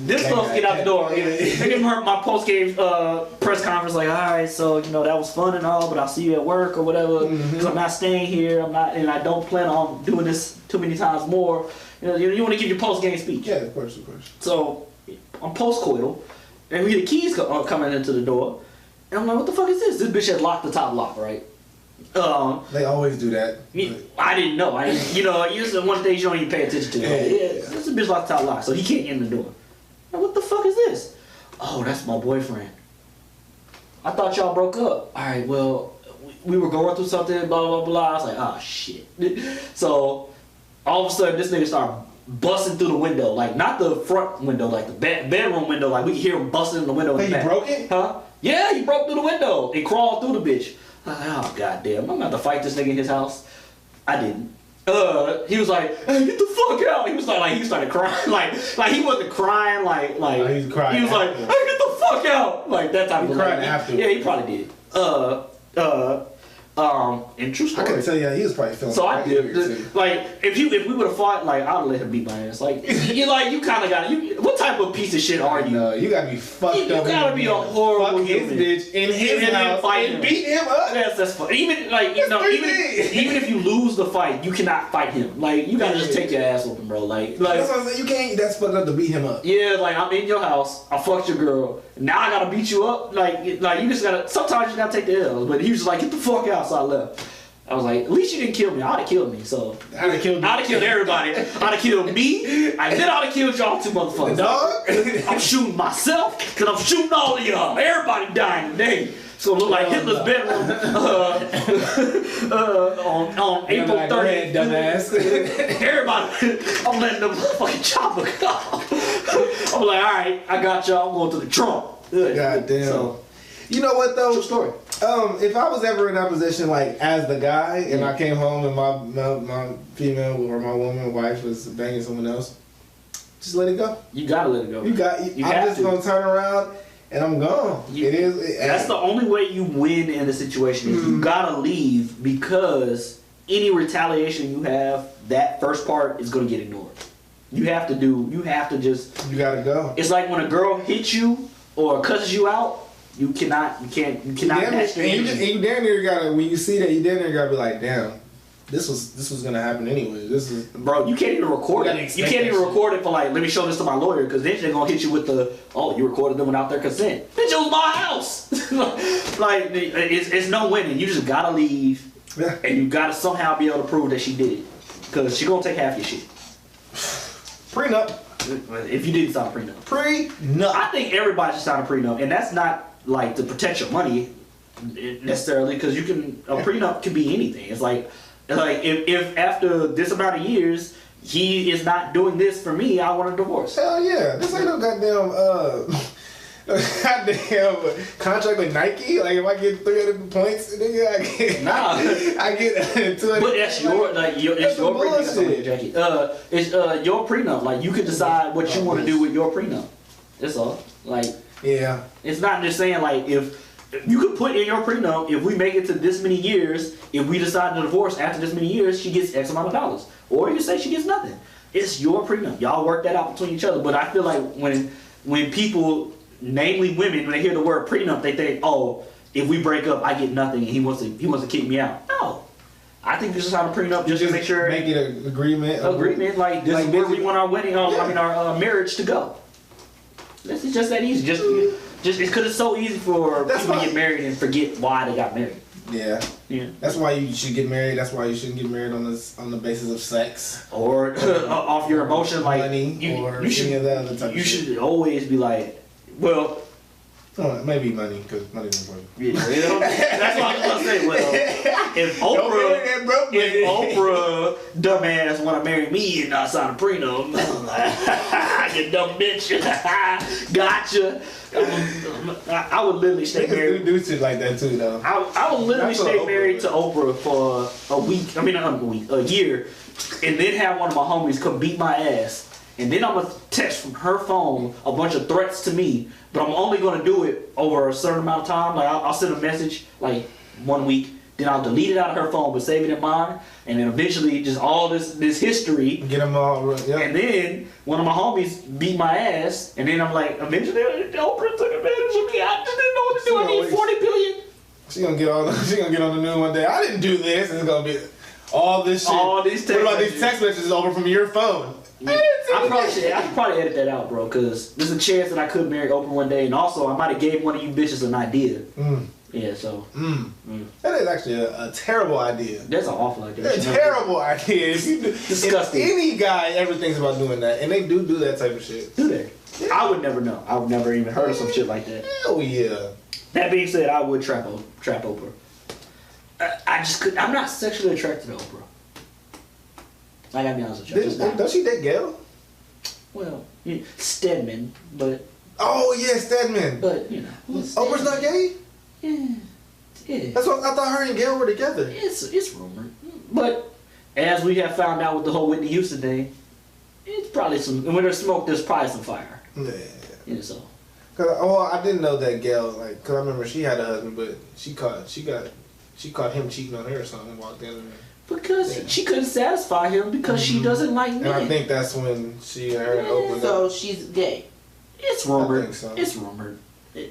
this close to get out the door. I give her my post game press conference. Like, all right, so that was fun and all, but I'll see you at work or whatever. Because I'm not staying here. I'm not, and I don't plan on doing this too many times more. You want to give your post game speech. Yeah, of course. So I'm post coital, and we hear the keys coming into the door. And I'm like, what the fuck is this? This bitch had locked the top lock, right? They always do that. I didn't know. It's one of the things you don't even pay attention to. This bitch locked the top lock, so he can't get in the door. Like, what the fuck is this? Oh, that's my boyfriend. I thought y'all broke up. All right, well, we were going through something, blah, blah, blah. I was like, oh, shit. So, all of a sudden, this nigga started busting through the window. Like, not the front window, like the bedroom window. Like, we could hear him busting in the window. Hey, he broke it? Huh? Yeah, he broke through the window and crawled through the bitch. I was like, oh goddamn, I'm about to fight this nigga in his house. I didn't. He was like, hey, get the fuck out. He was like he started crying, like he wasn't crying, like he was crying. He was like, hey, get the fuck out, like that type of. He cried after. Yeah, he probably did. And true story. I can tell you, he was probably feeling. So I did. Like, if we would have fought, like, I'd let him beat my ass. Like, you kind of got it. What type of piece of shit are you? No, you gotta be fucked up. You gotta be a horrible fuck his bitch in his house and beat him up. That's fun. Even if you lose the fight, you cannot fight him. Like, you gotta just take your ass open, bro. Like that's what I'm saying. You can't. That's fucked up to beat him up. Yeah, like I'm in your house. I fucked your girl. Now I gotta beat you up. Like you just gotta. Sometimes you gotta take the L's. But he was just like, get the fuck out. So I left. I was like, at least you didn't kill me. I'd have killed me. So I'd have killed everybody. I'd have killed me. And then I'd have killed y'all two motherfuckers. Dog. I'm shooting myself because I'm shooting all of y'all. Everybody dying today. So it look like Hitler's bedroom on April 30th. Dumbass. Everybody, I'm letting the fucking chopper go. I'm like, all right, I got y'all. I'm going to the trunk. God damn. So, you know what though? True story. If I was ever in that position, like as the guy, and I came home and my female or my woman wife was banging someone else, just let it go. You gotta let it go. I'm just gonna turn around and I'm gone. That's the only way you win in the situation. Is you gotta leave because any retaliation you have, that first part is gonna get ignored. You have to just. You gotta go. It's like when a girl hits you or cusses you out. You cannot match your energy. You damn near gotta, when you see that, you damn near gotta be like, damn, this was gonna happen anyway. Bro, you can't even record it. You can't even record it for like, let me show this to my lawyer, because then they're gonna hit you with the, oh, you recorded them without their consent. Bitch, it was my house. Like, it's no winning. You just gotta leave, and you gotta somehow be able to prove that she did it, because she gonna take half your shit. Prenup. If you didn't sign a prenup. Prenup. I think everybody should sign a prenup, and that's not like to protect your money necessarily, because a prenup can be anything. It's like if after this amount of years he is not doing this for me, I want a divorce. Hell yeah. This ain't no goddamn contract with Nike. Like if I get 300 points, nigga, I get 200. But that's your prenup, Jackie. It's your prenup. Like you can decide what you want to do with your prenup. That's all. Like yeah, it's not just saying like if you could put in your prenup, if we make it to this many years, if we decide to divorce after this many years, she gets X amount of dollars, or you say she gets nothing. It's your prenup. Y'all work that out between each other. But I feel like when people, namely women, when they hear the word prenup, they think, oh, if we break up, I get nothing, and he wants to kick me out. No, I think you should sign a prenup just to make sure. Make it an agreement. Like this is where we want our wedding. Our marriage to go. This is just that easy. Just because it's so easy for people to get married and forget why they got married. Yeah. That's why you should get married. That's why you shouldn't get married on the basis of sex or off your emotion, like money, or any of that other type. You should always be like, well. Maybe money, because money's important. Yeah, that's what I was gonna say. Well, if Oprah dumbass want to marry me and not sign a prenup, you dumb bitch, gotcha. I would literally stay married. Do shit like that too, though. I would literally stay married to Oprah for a year, and then have one of my homies come beat my ass. And then I'm going to text from her phone a bunch of threats to me, but I'm only going to do it over a certain amount of time. Like I'll send a message like 1 week, then I'll delete it out of her phone but save it in mine, and then eventually just all this history. Get them all right. Yep. And then one of my homies beat my ass, and then I'm like, eventually Oprah took advantage of me. I just didn't know what to do. I need 40 billion. She gonna get on the news one day. I didn't do this. It's gonna be all this shit. All these text what about these text messages over from your phone? I could probably edit that out, bro, because there's a chance that I could marry Oprah one day, and also I might have gave one of you bitches an idea. Yeah, so. That is actually a terrible idea. That's an awful idea. That's a terrible idea. Disgusting. If any guy ever thinks about doing that, and they do that type of shit. Do they? Yeah. I would never know. I would never even heard of some shit like that. Hell yeah. That being said, I would trap Oprah. I just couldn't. I'm not sexually attracted to Oprah. I gotta be honest with you. Don't she date Gail? Well, Stedman, but. Oh yeah, Stedman. But Oprah's not gay? Yeah. That's what I thought. Her and Gail were together. It's rumored, but as we have found out with the whole Whitney Houston thing, it's probably some. And when there's smoke, there's probably some fire. Yeah. So. I didn't know that Gail, cause I remember she had a husband, but she caught him cheating on her or something. Walked in. Because she couldn't satisfy him because she doesn't like men. And I think that's when her and opened up. So she's gay. It's rumored. I think so. It's rumored.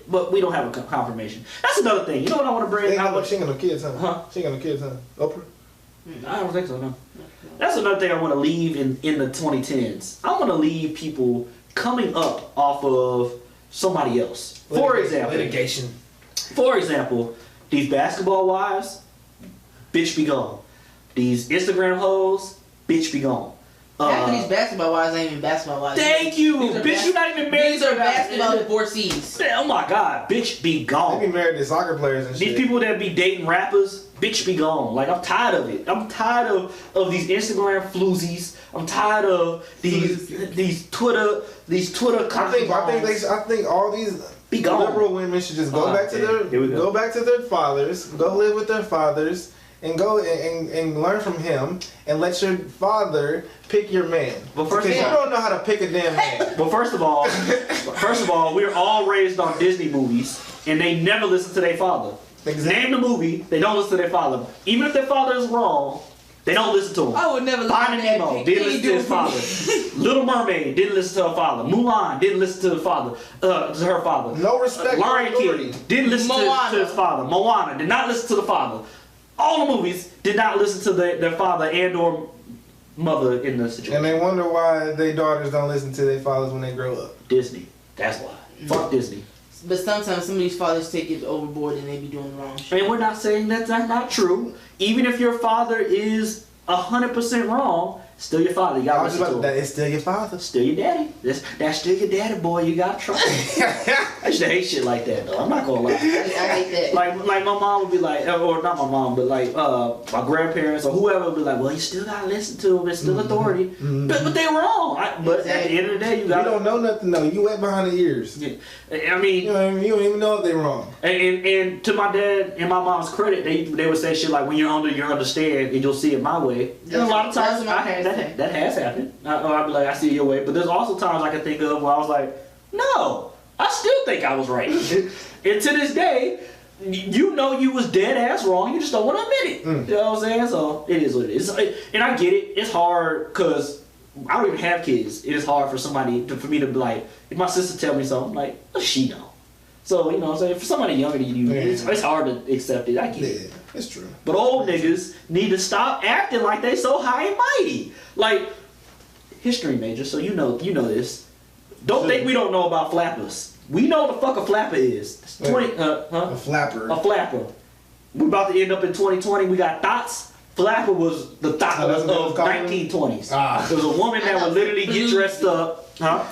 But we don't have a confirmation. That's another thing. You know what I want to bring up? She ain't got no kids, huh? She ain't got no kids, huh? Oprah? I don't think so, no. That's another thing I want to leave in the 2010s. I want to leave people coming up off of somebody else. For example. Litigation. For example, these basketball wives, bitch be gone. These Instagram hoes, bitch be gone. Half of these basketball wives ain't even basketball wives. Thank you! Bitch, you not even married. These are basketball divorcees. Oh my god, bitch be gone. They be married to soccer players and shit. These people that be dating rappers, bitch be gone. Like, I'm tired of it. I'm tired of these Instagram floozies. I'm tired of these Twitter concubines. I think all these be gone. liberal women should just go back to their fathers, go live with their fathers, and go and learn from him, and let your father pick your man. But first of all, you don't know how to pick a damn man. Well, first of all, we're all raised on Disney movies, and they never listen to their father. Exactly. Name the movie, they don't listen to their father. Even if their father is wrong, they don't listen to him. I would never listen Finding Nemo didn't listen to his father. Little Mermaid didn't listen to her father. Mulan didn't listen to her father. No respect. Lion King didn't listen to his father. Moana did not listen to the father. All the movies did not listen to their father and or mother in the situation. And they wonder why their daughters don't listen to their fathers when they grow up. Disney. That's why. Fuck Disney. But sometimes some of these fathers take it overboard and they be doing the wrong shit. And we're not saying that's not true. Even if your father is 100% wrong, Still your father. You gotta listen to him. That is still your father. Still your daddy. That's still your daddy, boy. You gotta trust him. I used to hate shit like that, though. I'm not gonna lie. I hate that. Like my mom would be like, or not my mom, but like my grandparents or whoever would be like, well, you still gotta listen to him. It's still authority. But they're wrong. But at the end of the day, you don't know nothing though. You went behind the ears. Yeah. I mean, you don't even know if they're wrong. And to my dad and my mom's credit, they would say shit like, when you're older, you understand and you'll see it my way. And a lot of times that has happened. I'd be like, I see it your way. But there's also times I can think of where I was like, no, I still think I was right. And to this day, you know you was dead ass wrong. You just don't want to admit it. You know what I'm saying? So it is what it is. And I get it. It's hard because I don't even have kids. It is hard for for me to be like, if my sister tell me something, like, what does she know? So, you know what I'm saying? For somebody younger than you, it's hard to accept it. I get it. It's true. But old niggas need to stop acting like they so high and mighty. Like, history major, so you know this. Don't think we don't know about flappers. We know what the fuck a flapper is. A flapper. A flapper. We're about to end up in 2020. We got thoughts. Flapper was the thought of 1920s. There was a woman that would literally get dressed up. Huh?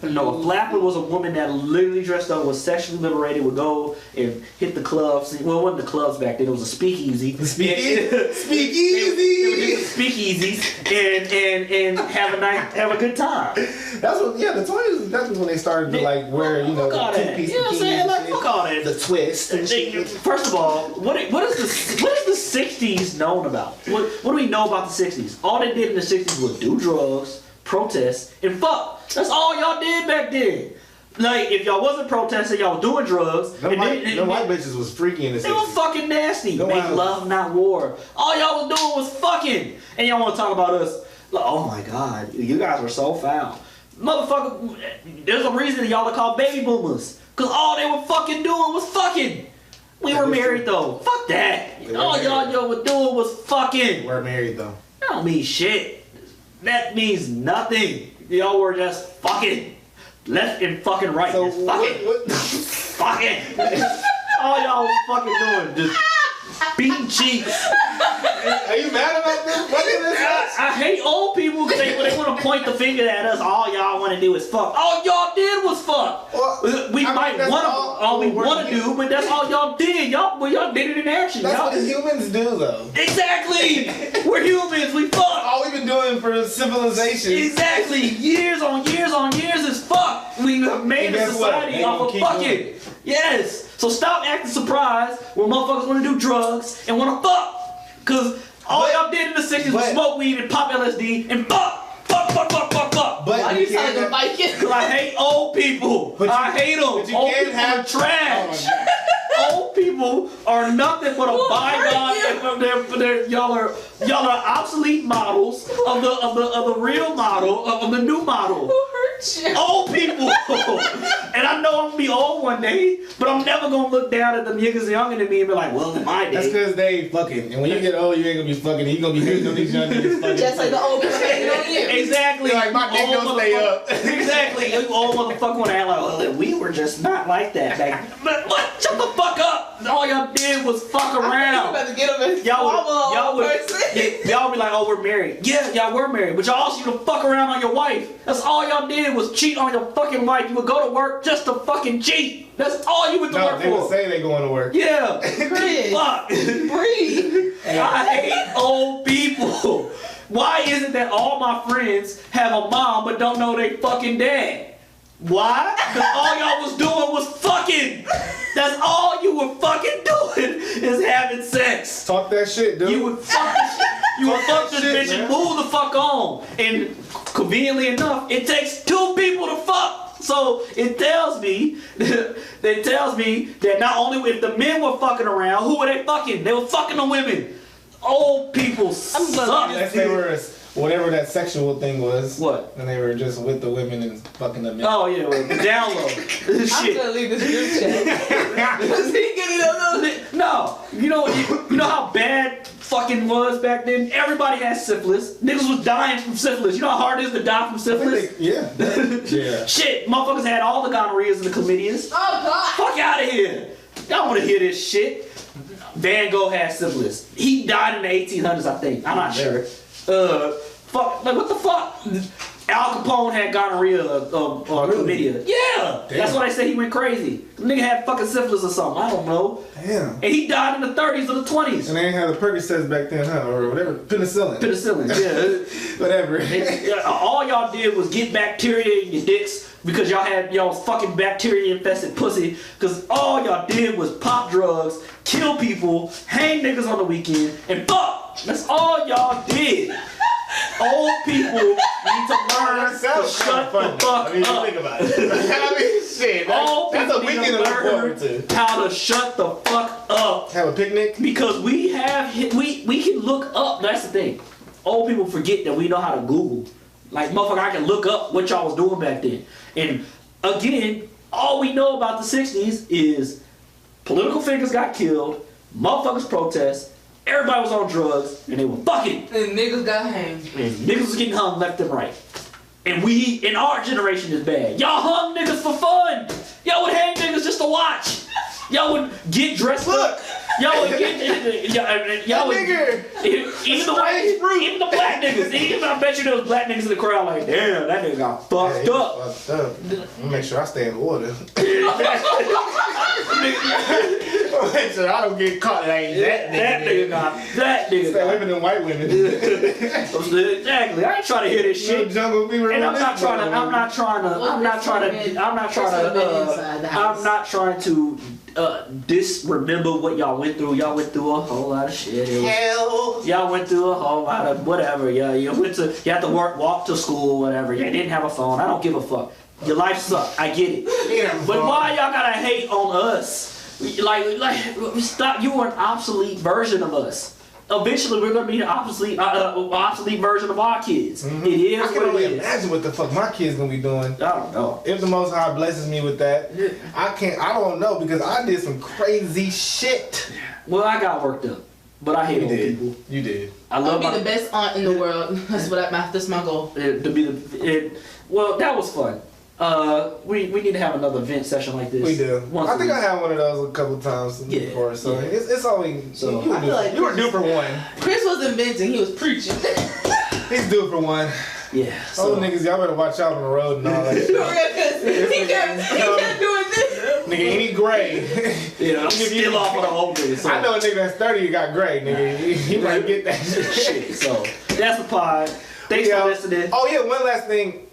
No, a flapper was a woman that literally dressed up, was sexually liberated, would go and hit the clubs. Well, it wasn't the clubs back then, it was a speakeasy. Speakeasies and have a good time. That's what, the 20s, that's when they started to like wear, the two-piece. You know what I'm saying? Like, fuck all that. The twist. First of all, what is the 60s known about? What do we know about the 60s? All they did in the 60s was do drugs, protest, and fuck. That's all y'all did back then. Like, if y'all wasn't protesting, y'all was doing drugs. The white bitches was freaky in the 60s. They were fucking nasty. Make love, not war. All y'all was doing was fucking. And y'all want to talk about us. Like, oh my God, you guys were so foul. Motherfucker, there's a reason y'all are called baby boomers. Because all they were fucking doing was fucking. We were married though. Fuck that. All y'all were doing was fucking. We're married though. That don't mean shit. That means nothing. Y'all were just fucking. Left and fucking right. So just fucking. Fucking. All y'all was fucking doing. Just beating cheeks. Are you mad about this? I hate old people because they want to point the finger at us. All y'all want to do is fuck. All y'all did was fuck. Well, we want to do, but that's all y'all did. Y'all did it in action. That's what humans do, though. Exactly. We're humans. We fuck. All we've been doing for civilization. Exactly. Years on years on years is fuck. We have made a society off of fucking. Yes. So stop acting surprised when motherfuckers want to do drugs and want to fuck. Cause all y'all did in the 60s was smoke weed and pop LSD and fuck. Fuck. But why are you telling them Viking? Cause I hate old people. I hate them. Old people are trash. Old people are nothing but a bygone. Y'all are obsolete models of the real model of the new model. Who hurt you? Old people. And I know I'm gonna be old one day, but I'm never gonna look down at the niggas younger than me and be like, well, in my day. That's because they fucking. And when you get old, you ain't gonna be fucking. You gonna be hating on these young niggas fucking. Just like the old people hating on you. Exactly. Like my dick don't stay up. Exactly. You old motherfucker wanna act like, well, we were just not like that back then. But what? Shut the fuck up. All y'all did was fuck around. You about to get them in y'all would be like, oh, we're married. Yeah, y'all were married. But y'all also used to fuck around on your wife. That's all y'all did was cheat on your fucking wife. You would go to work just to fucking cheat. That's all you went to work for. They would say they going to work. Yeah. Breathe. Fuck. Breathe. I hate old people. Why is it that all my friends have a mom but don't know they fucking dad? Why? Because all y'all was doing was fucking. That's all you were fucking doing is having sex. Talk that shit, dude. You would fuck this shit. You would fuck this bitch and move the fuck on. And conveniently enough, it takes two people to fuck. So it tells me that not only if the men were fucking around, who were they fucking? They were fucking the women. Old people suck. Unless they were whatever that sexual thing was. What? And they were just with the women and fucking the men. Oh yeah, well, the download. I'm gonna leave this group chat. Is he getting a No, you know how bad fucking was back then. Everybody had syphilis. Niggas was dying from syphilis. You know how hard it is to die from syphilis? Yeah. Shit, motherfuckers had all the gonorrheas and the chlamydias. Oh God! Fuck out of here. Y'all want to hear this shit? Van Gogh had syphilis. He died in the 1800s, I think. I'm not sure. Fuck, like what the fuck? Al Capone had gonorrhea or chlamydia. Yeah, Damn. that's why they say he went crazy. The nigga had fucking syphilis or something. I don't know. Damn. And he died in the 30s or the 20s. And they ain't have the Percocets back then, huh? Or whatever. Penicillin. Yeah. Whatever. All y'all did was get bacteria in your dicks because y'all had y'all fucking bacteria infested pussy. Because all y'all did was pop drugs, kill people, hang niggas on the weekend, and fuck. That's all y'all did. Old people need to learn to shut the fuck up. Think about it. I mean, shit. That's a weekend to look forward to. How to shut the fuck up. Have a picnic? Because we can look up. That's the thing. Old people forget that we know how to Google. Like, motherfucker, I can look up what y'all was doing back then. And again, all we know about the 60s is political figures got killed, motherfuckers protest, everybody was on drugs, and they were fucking. And niggas got hanged. And niggas was getting hung left and right. And we, in our generation, is bad. Y'all hung niggas for fun. Y'all would hang niggas just to watch. Y'all would get dressed up. Y'all would get. Y'all would. Even the black niggas. Even I bet you there was black niggas in the crowd like, damn, that nigga got fucked up. Fucked up. Let me make sure I stay in order. Make sure I don't get caught. That nigga got living in white women. Exactly. I ain't trying to hear this shit. Jungle fever. And I'm not trying to disremember what y'all went through. Y'all went through a whole lot of shit. Hell. Y'all went through a whole lot of whatever. Yeah, you had to walk to school, whatever. You didn't have a phone. I don't give a fuck. Your life sucked. I get it. But why y'all gotta hate on us? Like stop. You were an obsolete version of us. Eventually, we're gonna be an obsolete version of our kids. Mm-hmm. It is. I can only imagine what the fuck my kids gonna be doing. I don't know. If the Most High blesses me with that, I don't know because I did some crazy shit. Well, I got worked up, but I hate old people. You did. I love to be the best aunt in the world. That's my goal. Well, that was fun. We need to have another vent session like this. We do. I think I had one of those a couple times before, so it's always. So you were due for one. Chris wasn't venting; he was preaching. He's due for one. Yeah. So. Oh niggas, y'all better watch out on the road and all that shit. he kept doing this. Nigga, any gray. Yeah, I'm still off of the old nigga. So. I know a nigga that's 30 who got gray, nigga. He might get that shit. So that's the pod. Thanks for listening. Oh yeah, one last thing.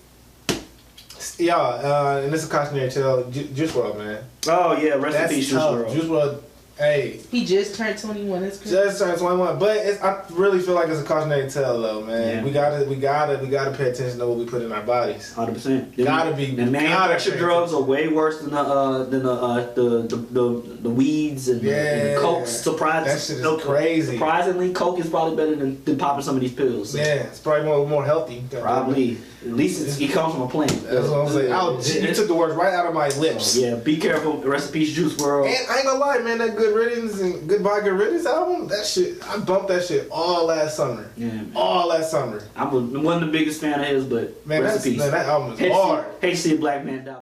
Yeah, and this is a cautionary tale. Juice WRLD, man. Oh yeah, rest in peace, Juice WRLD. Juice WRLD, hey. He just turned 21. That's crazy. Just turned 21, but I really feel like it's a cautionary tale, though, man. Yeah. We gotta pay attention to what we put in our bodies. 100%. Gotta be. The manufactured drugs are way worse than the weeds and the coke. That shit is crazy. Surprisingly, coke is probably better than popping some of these pills. So. Yeah, it's probably more healthy. Probably. At least it comes from a plant. That's what I'm saying. You took the words right out of my lips. So, yeah, be careful. Rest in peace, Juice WRLD. And I ain't gonna lie, man, that Good Riddance and Goodbye Good Riddance album, that shit, I bumped that shit all last summer. Yeah, man. All last summer. I wasn't the biggest fan of his, but man, rest in peace. Man, that album is hard. Hate to see a black man die.